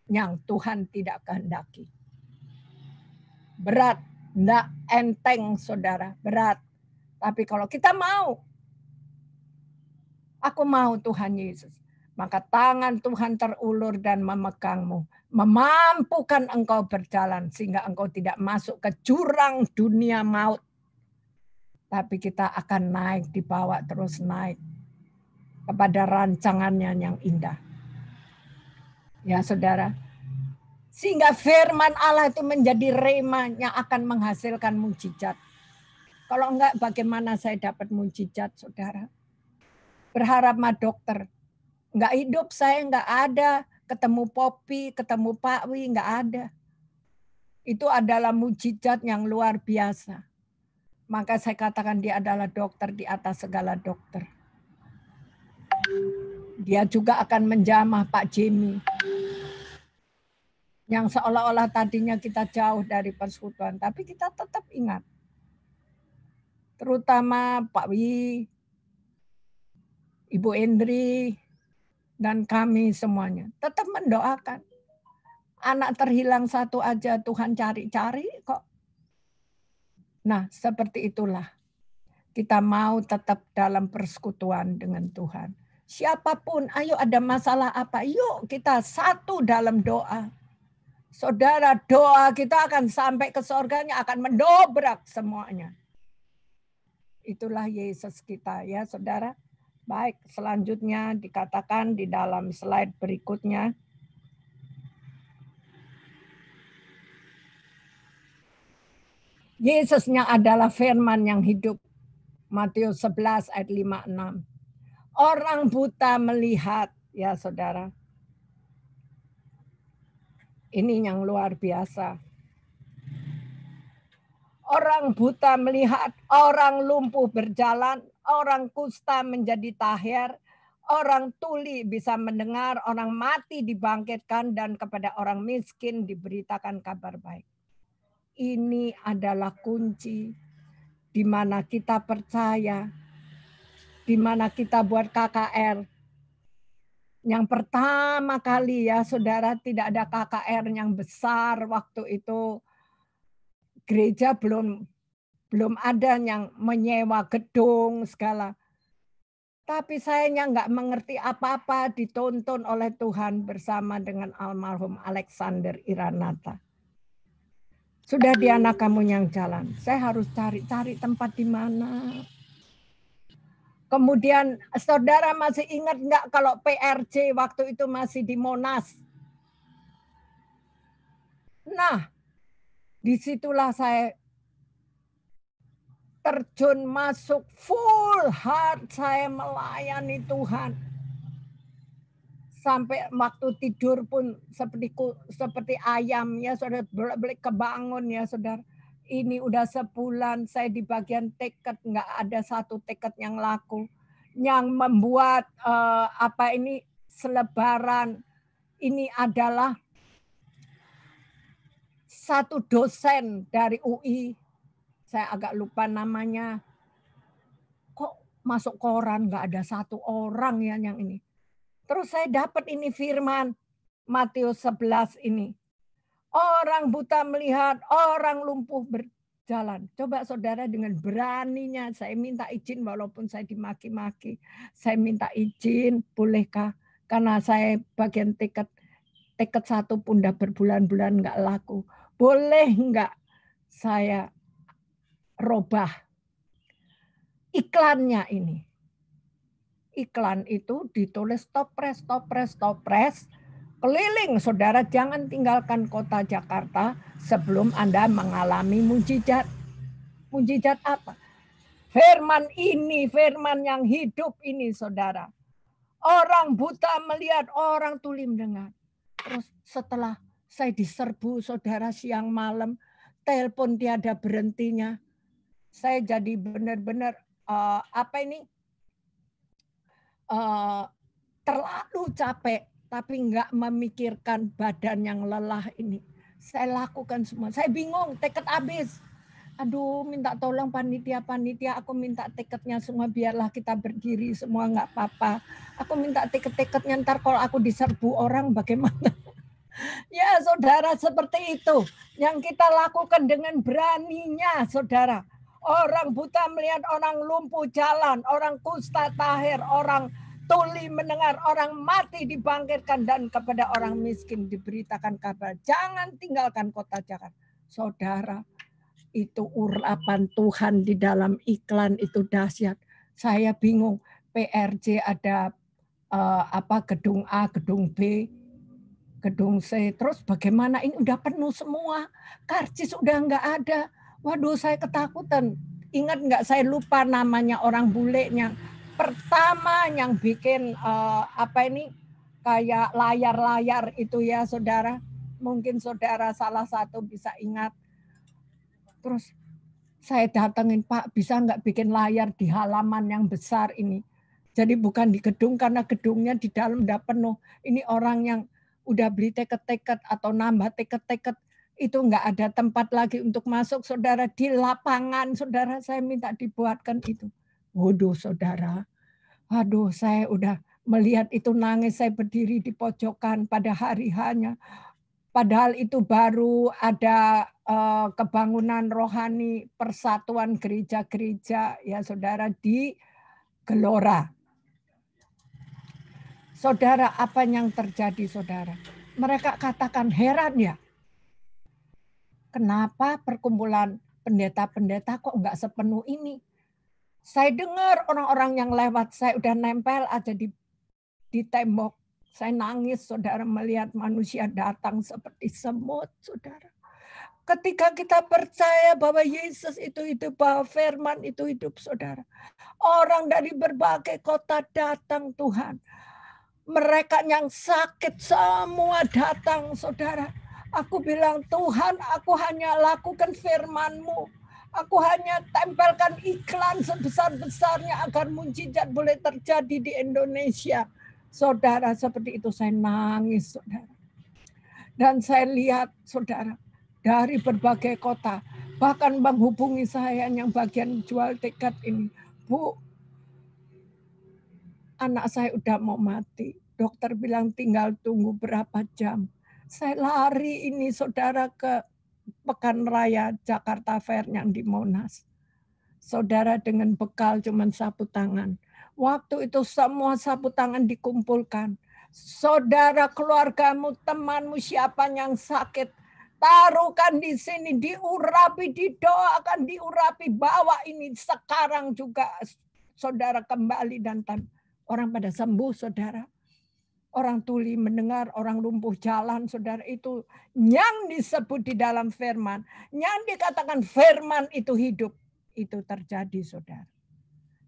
yang Tuhan tidak kehendaki. Berat, enggak enteng saudara, berat. Tapi kalau kita mau, aku mau Tuhan Yesus, maka tangan Tuhan terulur dan memegangmu, memampukan engkau berjalan sehingga engkau tidak masuk ke jurang dunia maut. Tapi kita akan naik, dibawa terus naik kepada rancangannya yang indah. Ya saudara, sehingga firman Allah itu menjadi rema yang akan menghasilkan mujizat. Kalau enggak, bagaimana saya dapat mujizat, saudara? Berharap sama dokter. Enggak hidup saya, enggak ada. Ketemu Popi, ketemu Pak Wi, enggak ada. Itu adalah mujizat yang luar biasa. Maka saya katakan dia adalah dokter di atas segala dokter. Dia juga akan menjamah Pak Jimmy. Yang seolah-olah tadinya kita jauh dari persekutuan. Tapi kita tetap ingat. Terutama Pak Wi, Ibu Endri, dan kami semuanya tetap mendoakan. Anak terhilang satu aja Tuhan cari-cari kok. Nah, seperti itulah. Kita mau tetap dalam persekutuan dengan Tuhan. Siapapun, ayo ada masalah apa, yuk kita satu dalam doa. Saudara, doa kita akan sampai ke surganya, akan mendobrak semuanya. Itulah Yesus kita ya saudara. Baik, selanjutnya dikatakan di dalam slide berikutnya. Yesusnya adalah firman yang hidup. Matius 11 ayat 5-6. Orang buta melihat, ya saudara. Ini yang luar biasa. Orang buta melihat, orang lumpuh berjalan, orang kusta menjadi tahir, orang tuli bisa mendengar, orang mati dibangkitkan, dan kepada orang miskin diberitakan kabar baik. Ini adalah kunci di mana kita percaya, di mana kita buat KKR. Yang pertama kali ya saudara, tidak ada KKR yang besar waktu itu. Gereja belum ada yang menyewa gedung segala. Tapi sayangnya nggak mengerti apa-apa, ditonton oleh Tuhan bersama dengan almarhum Alexander Iranata. Sudah di anak kamu yang jalan. Saya harus cari tempat di mana. Kemudian saudara masih ingat nggak kalau PRJ waktu itu masih di Monas? Nah, disitulah saya terjun masuk full heart, saya melayani Tuhan. Sampai waktu tidur pun seperti ayam ya saudara, bolak-balik kebangun ya saudara. Ini udah sebulan saya di bagian tiket, nggak ada satu tiket yang laku. Yang membuat selebaran ini adalah satu dosen dari UI, saya agak lupa namanya. Kok masuk koran nggak ada satu orang ya yang ini. Terus saya dapat ini firman Matius 11 ini. Orang buta melihat, orang lumpuh berjalan. Coba saudara dengan beraninya saya minta izin walaupun saya dimaki-maki. Saya minta izin, bolehkah? Karena saya bagian tiket satu pun udah berbulan-bulan nggak laku. Boleh nggak saya robah iklannya ini? Iklan itu ditulis topres. Keliling saudara, jangan tinggalkan kota Jakarta sebelum Anda mengalami mujizat. Mujizat apa? Firman ini, firman yang hidup ini saudara. Orang buta melihat, orang tuli mendengar. Terus setelah saya diserbu saudara siang malam, telepon tiada berhentinya. Saya jadi benar-benar terlalu capek, tapi nggak memikirkan badan yang lelah ini. Saya lakukan semua. Saya bingung, tiket habis. Aduh, minta tolong panitia, aku minta tiketnya semua, biarlah kita berdiri semua, nggak apa-apa. Aku minta tiket-tiketnya, ntar kalau aku diserbu orang bagaimana? Ya saudara, seperti itu yang kita lakukan dengan beraninya saudara. Orang buta melihat, orang lumpuh jalan, orang kusta tahir, orang tuli mendengar, orang mati dibangkitkan, dan kepada orang miskin diberitakan kabar. Jangan tinggalkan kota Jakarta. Saudara, itu urapan Tuhan di dalam iklan itu dahsyat. Saya bingung, PRJ ada gedung A, gedung B, gedung C. Terus bagaimana ini udah penuh semua. Karcis udah nggak ada. Waduh, saya ketakutan. Ingat nggak, saya lupa namanya orang bulenya. Pertama yang bikin kayak layar-layar itu ya saudara. Mungkin saudara salah satu bisa ingat. Terus saya datengin, Pak, bisa nggak bikin layar di halaman yang besar ini? Jadi bukan di gedung, karena gedungnya di dalam udah penuh. Ini orang yang udah beli tiket-tiket atau nambah tiket-tiket, itu nggak ada tempat lagi untuk masuk, saudara. Di lapangan, saudara, saya minta dibuatkan itu. Waduh, saudara. Waduh, saya udah Melihat itu nangis, saya berdiri di pojokan pada hari hanya. Padahal itu baru ada kebangunan rohani persatuan gereja-gereja ya saudara di Gelora. Saudara, apa yang terjadi saudara? Mereka katakan heran ya. Kenapa perkumpulan pendeta-pendeta kok nggak sepenuh ini? Saya dengar orang-orang yang lewat, saya udah nempel aja di tembok. Saya nangis, saudara, melihat manusia datang seperti semut, saudara. Ketika kita percaya bahwa Yesus itu hidup, bahwa firman itu hidup, saudara. Orang dari berbagai kota datang, Tuhan. Mereka yang sakit semua datang, saudara. Aku bilang, Tuhan, aku hanya lakukan firman-Mu. Aku hanya tempelkan iklan sebesar-besarnya agar mujizat boleh terjadi di Indonesia. Saudara, seperti itu saya nangis, saudara. Dan saya lihat, saudara, dari berbagai kota, bahkan menghubungi saya yang bagian jual tiket ini. Bu, anak saya udah mau mati. Dokter bilang tinggal tunggu berapa jam. Saya lari ini, saudara, ke Pekan Raya Jakarta Fair yang di Monas. Saudara, dengan bekal cuman sapu tangan. Waktu itu semua sapu tangan dikumpulkan. Saudara, keluargamu, temanmu, siapa yang sakit, taruhkan di sini, diurapi, didoakan, diurapi. Bawa ini sekarang juga, saudara, kembali dan orang pada sembuh, saudara. Orang tuli mendengar, orang lumpuh jalan, saudara, itu yang disebut di dalam firman. Yang dikatakan firman itu hidup. Itu terjadi, saudara.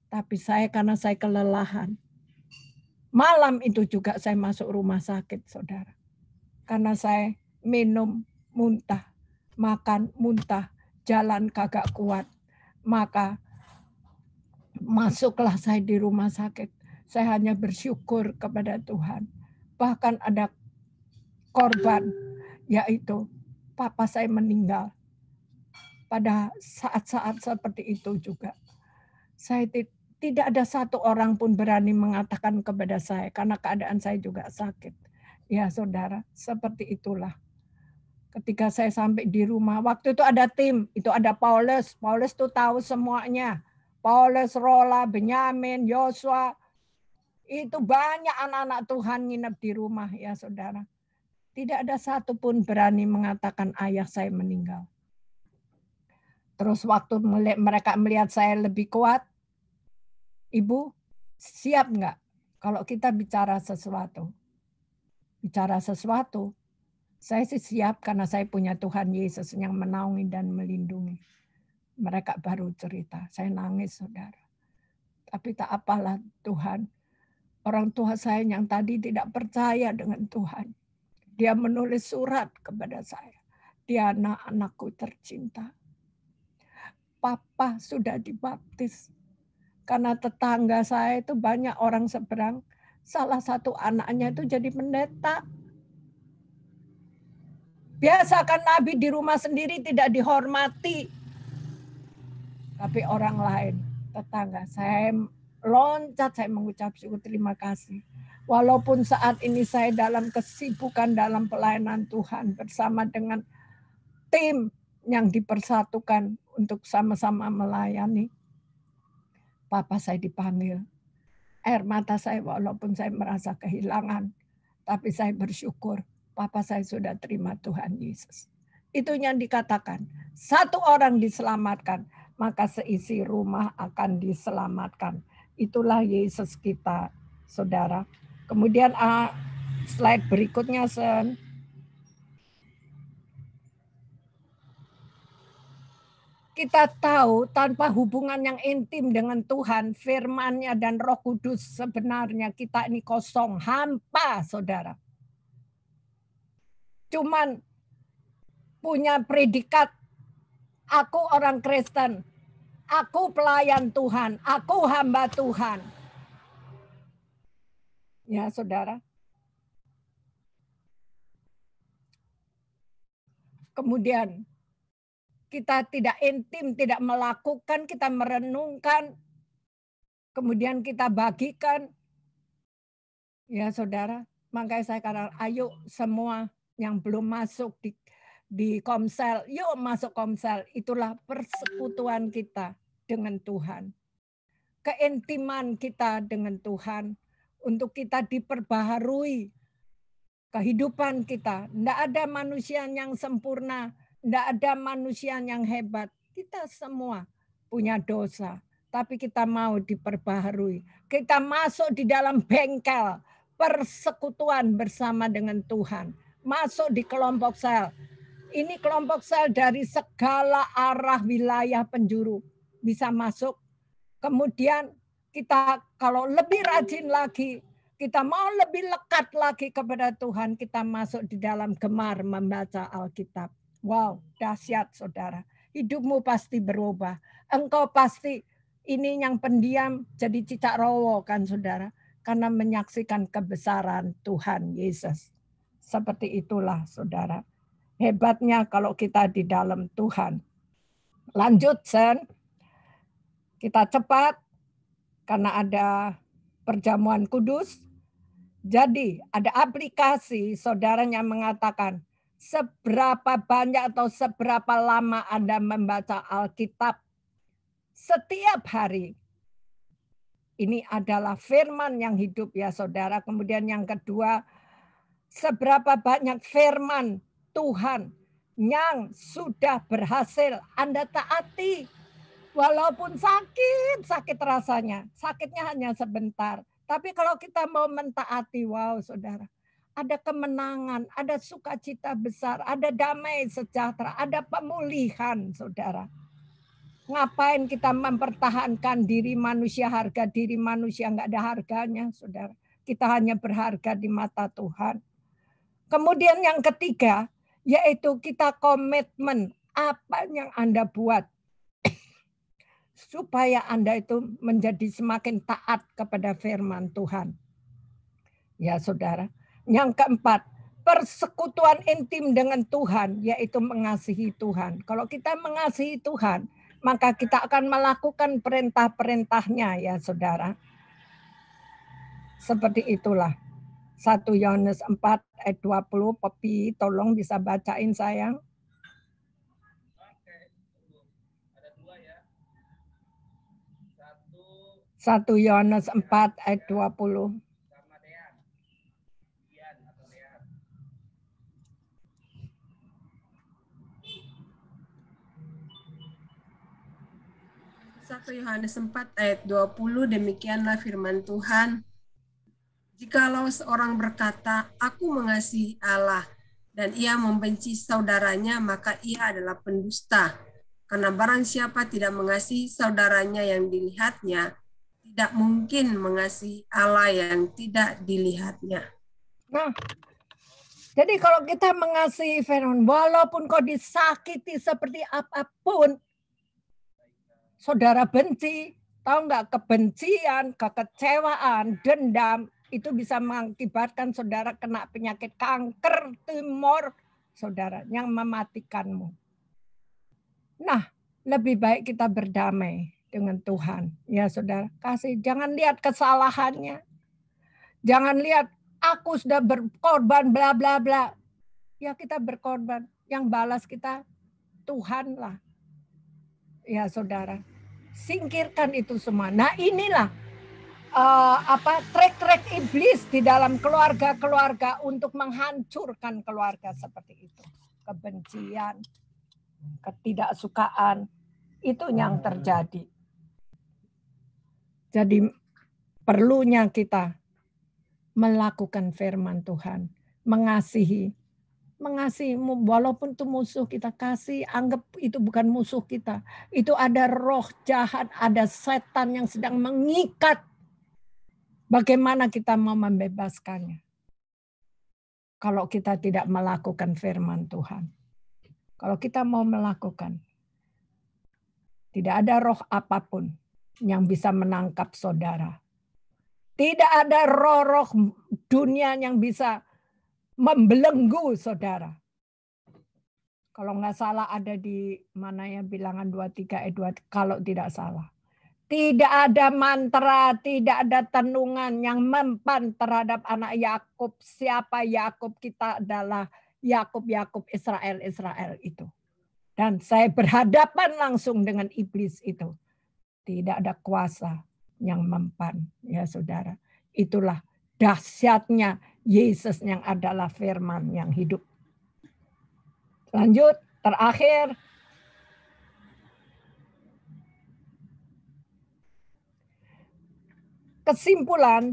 Tapi karena saya kelelahan. Malam itu juga saya masuk rumah sakit, saudara. Karena saya minum, muntah, makan, muntah, jalan kagak kuat. Maka masuklah saya di rumah sakit. Saya hanya bersyukur kepada Tuhan. Bahkan ada korban, yaitu papa saya meninggal. Pada saat-saat seperti itu juga. Saya tidak ada satu orang pun berani mengatakan kepada saya, karena keadaan saya juga sakit. Ya saudara, seperti itulah. Ketika saya sampai di rumah, waktu itu ada tim, itu ada Paulus. Paulus tuh tahu semuanya. Paulus, Rola, Benyamin, Yosua. Itu banyak anak-anak Tuhan nginep di rumah ya saudara. Tidak ada satu pun berani mengatakan ayah saya meninggal. Terus waktu mereka melihat saya lebih kuat, Ibu siap nggak kalau kita bicara sesuatu? Bicara sesuatu, saya sih siap karena saya punya Tuhan Yesus yang menaungi dan melindungi. Mereka baru cerita, saya nangis saudara. Tapi tak apalah Tuhan. Orang tua saya yang tadi tidak percaya dengan Tuhan. Dia menulis surat kepada saya. Dia anak-anakku tercinta. Papa sudah dibaptis. Karena tetangga saya itu banyak orang seberang. Salah satu anaknya itu jadi pendeta. Biasakan Nabi di rumah sendiri tidak dihormati. Tapi orang lain, tetangga, saya loncat, saya mengucap syukur terima kasih. Walaupun saat ini saya dalam kesibukan dalam pelayanan Tuhan bersama dengan tim yang dipersatukan untuk sama-sama melayani. Papa saya dipanggil. Air mata saya walaupun saya merasa kehilangan. Tapi saya bersyukur Papa saya sudah terima Tuhan Yesus. Itu yang dikatakan. Satu orang diselamatkan, maka seisi rumah akan diselamatkan. Itulah Yesus kita, saudara. Kemudian slide berikutnya, Sen. Kita tahu tanpa hubungan yang intim dengan Tuhan, firman-Nya dan Roh Kudus, sebenarnya kita ini kosong, hampa, saudara. Cuman punya predikat, aku orang Kristen, aku pelayan Tuhan, aku hamba Tuhan. Ya, saudara. Kemudian kita tidak intim, tidak melakukan, kita merenungkan, kemudian kita bagikan. Ya saudara, makanya saya katakan, ayo semua yang belum masuk di Komsel, yuk masuk Komsel. Itulah persekutuan kita dengan Tuhan. Keintiman kita dengan Tuhan. Untuk kita diperbaharui kehidupan kita. Tidak ada manusia yang sempurna. Tidak ada manusia yang hebat. Kita semua punya dosa. Tapi kita mau diperbaharui. Kita masuk di dalam bengkel persekutuan bersama dengan Tuhan. Masuk di kelompok sel. Ini kelompok sel dari segala arah wilayah penjuru bisa masuk. Kemudian kita kalau lebih rajin lagi, kita mau lebih lekat lagi kepada Tuhan, kita masuk di dalam gemar membaca Alkitab. Wow, dahsyat saudara. Hidupmu pasti berubah. Engkau pasti ini yang pendiam jadi cicak rowo kan saudara. Karena menyaksikan kebesaran Tuhan Yesus. Seperti itulah saudara. Hebatnya kalau kita di dalam Tuhan. Lanjut Sen. Kita cepat karena ada perjamuan kudus. Jadi ada aplikasi saudaranya mengatakan seberapa banyak atau seberapa lama Anda membaca Alkitab setiap hari. Ini adalah firman yang hidup ya saudara. Kemudian yang kedua, seberapa banyak firman Tuhan yang sudah berhasil Anda taati. Walaupun sakit rasanya. Sakitnya hanya sebentar. Tapi kalau kita mau mentaati, wow saudara. Ada kemenangan, ada sukacita besar, ada damai sejahtera, ada pemulihan saudara. Ngapain kita mempertahankan diri manusia, harga diri manusia nggak ada harganya, saudara. Kita hanya berharga di mata Tuhan. Kemudian yang ketiga, yaitu kita komitmen apa yang Anda buat supaya Anda itu menjadi semakin taat kepada firman Tuhan. Ya saudara. Yang keempat, persekutuan intim dengan Tuhan, yaitu mengasihi Tuhan. Kalau kita mengasihi Tuhan, maka kita akan melakukan perintah-perintahnya ya saudara. Seperti itulah. 1 Yohanes 4 ayat 20, Popi tolong bisa bacain sayang. 1 Yohanes 4 ayat 20. Yohanes 4 ayat 20, demikianlah firman Tuhan. Jikalau seorang berkata, aku mengasihi Allah, dan ia membenci saudaranya, maka ia adalah pendusta. Karena barang siapa tidak mengasihi saudaranya yang dilihatnya, tidak mungkin mengasihi Allah yang tidak dilihatnya. Nah, jadi kalau kita mengasihi firman, walaupun kau disakiti seperti apapun, saudara benci, tahu nggak, kebencian, kekecewaan, dendam, itu bisa mengakibatkan saudara kena penyakit kanker, tumor, saudara, yang mematikanmu. Nah, lebih baik kita berdamai dengan Tuhan. Ya saudara, kasih, jangan lihat kesalahannya. Jangan lihat, aku sudah berkorban, bla bla bla. Ya kita berkorban, yang balas kita Tuhan lah. Ya saudara. Singkirkan itu semua. Nah inilah trik-trik iblis di dalam keluarga-keluarga untuk menghancurkan keluarga seperti itu. Kebencian, ketidaksukaan, itu yang terjadi. Jadi perlunya kita melakukan firman Tuhan, mengasihi walaupun itu musuh kita, kasih, anggap itu bukan musuh kita. Itu ada roh jahat, ada setan yang sedang mengikat. Bagaimana kita mau membebaskannya? Kalau kita tidak melakukan firman Tuhan. Kalau kita mau melakukan, tidak ada roh apapun yang bisa menangkap saudara. Tidak ada roh-roh dunia yang bisa membelenggu saudara. Kalau nggak salah ada di mana ya, Bilangan 23 ayat 2, kalau tidak salah. Tidak ada mantra, tidak ada tenungan yang mempan terhadap anak Yakub. Siapa Yakub? Kita adalah Yakub Israel itu. Dan saya berhadapan langsung dengan iblis itu. Tidak ada kuasa yang mempan, ya saudara. Itulah dahsyatnya Yesus yang adalah firman yang hidup. Lanjut, terakhir. Kesimpulan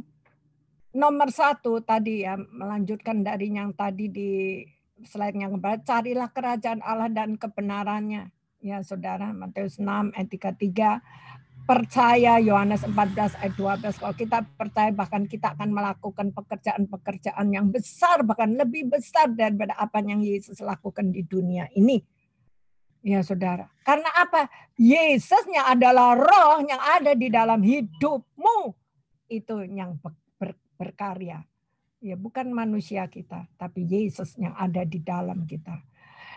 nomor 1 tadi ya, melanjutkan dari yang tadi di slide yang kemarin, carilah kerajaan Allah dan kebenarannya. Ya saudara, Matius 6 ayat 33, percaya Yohanes 14 ayat 12, kalau kita percaya bahkan kita akan melakukan pekerjaan-pekerjaan yang besar, bahkan lebih besar daripada apa yang Yesus lakukan di dunia ini. Ya saudara, karena apa? Yesusnya adalah roh yang ada di dalam hidupmu. Itu yang berkarya. Ya, bukan manusia kita, tapi Yesus yang ada di dalam kita.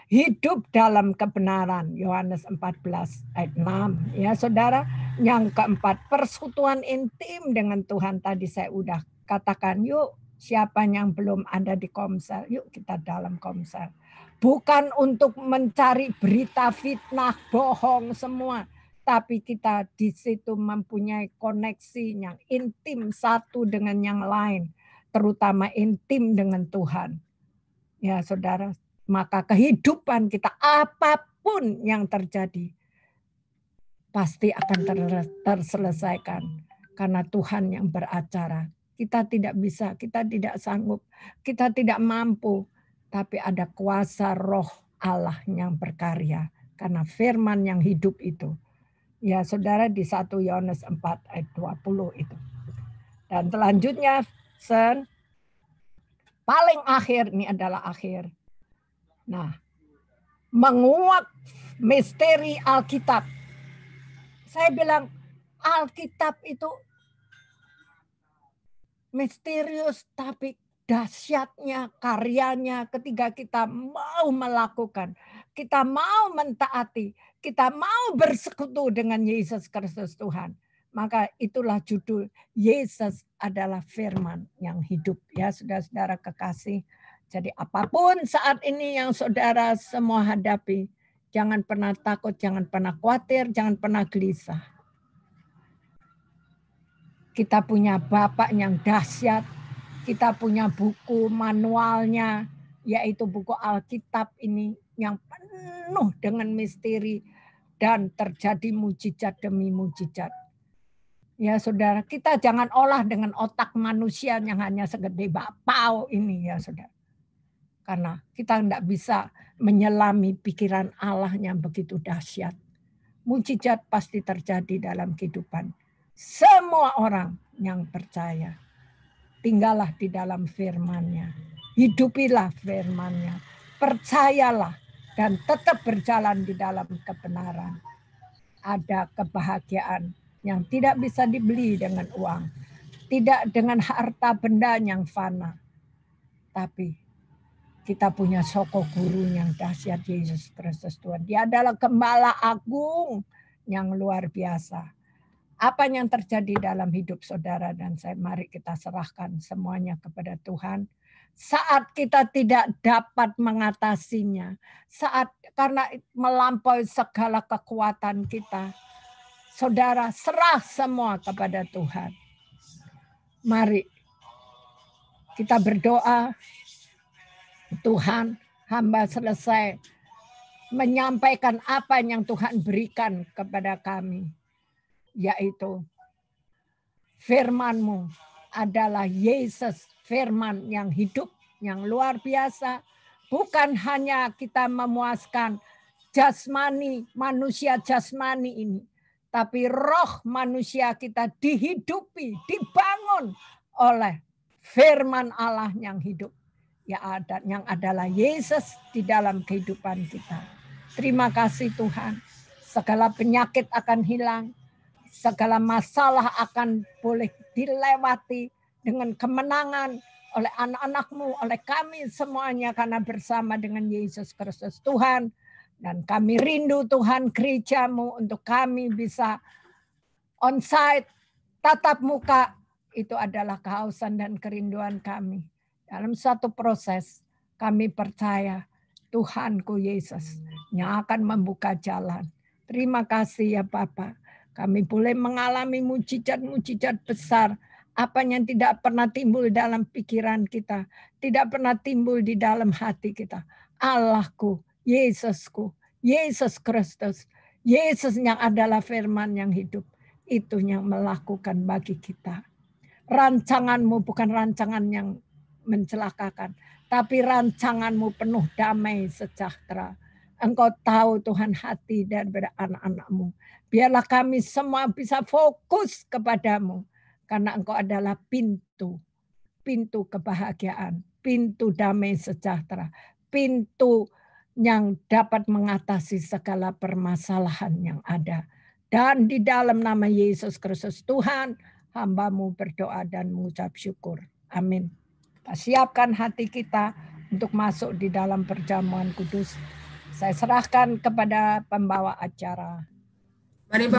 Hidup dalam kebenaran, Yohanes 14 ayat 6. Ya saudara, yang keempat, persekutuan intim dengan Tuhan. Tadi saya udah katakan, yuk siapa yang belum ada di Komsel, yuk kita dalam Komsel. Bukan untuk mencari berita fitnah, bohong semua. Tapi kita di situ mempunyai koneksi yang intim satu dengan yang lain. Terutama intim dengan Tuhan. Ya saudara, maka kehidupan kita apapun yang terjadi pasti akan terselesaikan. Karena Tuhan yang beracara. Kita tidak bisa, kita tidak sanggup, kita tidak mampu. Tapi ada kuasa roh Allah yang berkarya. Karena firman yang hidup itu. Ya saudara, di 1 Yohanes 4 ayat 20 itu. Dan selanjutnya, paling akhir, ini adalah akhir. Nah, menguak misteri Alkitab. Saya bilang Alkitab itu misterius, tapi dahsyatnya karyanya ketika kita mau melakukan, kita mau mentaati, kita mau bersekutu dengan Yesus Kristus Tuhan. Maka itulah judul, Yesus adalah firman yang hidup. Ya saudara-saudara kekasih. Jadi apapun saat ini yang saudara semua hadapi, jangan pernah takut, jangan pernah khawatir, jangan pernah gelisah. Kita punya Bapak yang dahsyat, kita punya buku manualnya, yaitu buku Alkitab ini yang penuh dengan misteri dan terjadi mujizat demi mujizat. Ya saudara, kita jangan olah dengan otak manusia yang hanya segede bapau ini ya saudara. Karena kita tidak bisa menyelami pikiran Allah yang begitu dahsyat. Mujizat pasti terjadi dalam kehidupan semua orang yang percaya. Tinggallah di dalam firman-Nya. Hidupilah firman-Nya. Percayalah dan tetap berjalan di dalam kebenaran. Ada kebahagiaan yang tidak bisa dibeli dengan uang. Tidak dengan harta benda yang fana. Tapi kita punya soko guru yang dahsyat, Yesus Kristus Tuhan. Dia adalah gembala agung yang luar biasa. Apa yang terjadi dalam hidup saudara dan saya, mari kita serahkan semuanya kepada Tuhan. Saat kita tidak dapat mengatasinya, saat karena melampaui segala kekuatan kita, saudara serah semua kepada Tuhan. Mari kita berdoa. Tuhan, hamba selesai menyampaikan apa yang Tuhan berikan kepada kami. Yaitu firman-Mu adalah Yesus, firman yang hidup, yang luar biasa. Bukan hanya kita memuaskan jasmani, manusia jasmani ini. Tapi roh manusia kita dihidupi, dibangun oleh firman Allah yang hidup. Yang adalah Yesus di dalam kehidupan kita. Terima kasih Tuhan. Segala penyakit akan hilang. Segala masalah akan boleh dilewati dengan kemenangan oleh anak-anak-Mu, oleh kami semuanya karena bersama dengan Yesus Kristus Tuhan. Dan kami rindu Tuhan gereja-Mu untuk kami bisa on-site, tatap muka, itu adalah kehausan dan kerinduan kami. Dalam suatu proses, kami percaya Tuhanku Yesus yang akan membuka jalan. Terima kasih ya Bapa. Kami boleh mengalami mujizat-mujizat besar. Apa yang tidak pernah timbul dalam pikiran kita. Tidak pernah timbul di dalam hati kita. Allahku, Yesusku, Yesus Kristus. Yesus yang adalah firman yang hidup. Itu yang melakukan bagi kita. Rancanganmu bukan rancangan yang mencelakakan. Tapi rancanganmu penuh damai sejahtera. Engkau tahu Tuhan hati dan anak-anakmu. Biarlah kami semua bisa fokus kepadamu. Karena engkau adalah pintu kebahagiaan, pintu damai sejahtera, pintu yang dapat mengatasi segala permasalahan yang ada. Dan di dalam nama Yesus Kristus Tuhan, hamba-Mu berdoa dan mengucap syukur. Amin. Siapkan hati kita untuk masuk di dalam perjamuan kudus. Saya serahkan kepada pembawa acara. Mari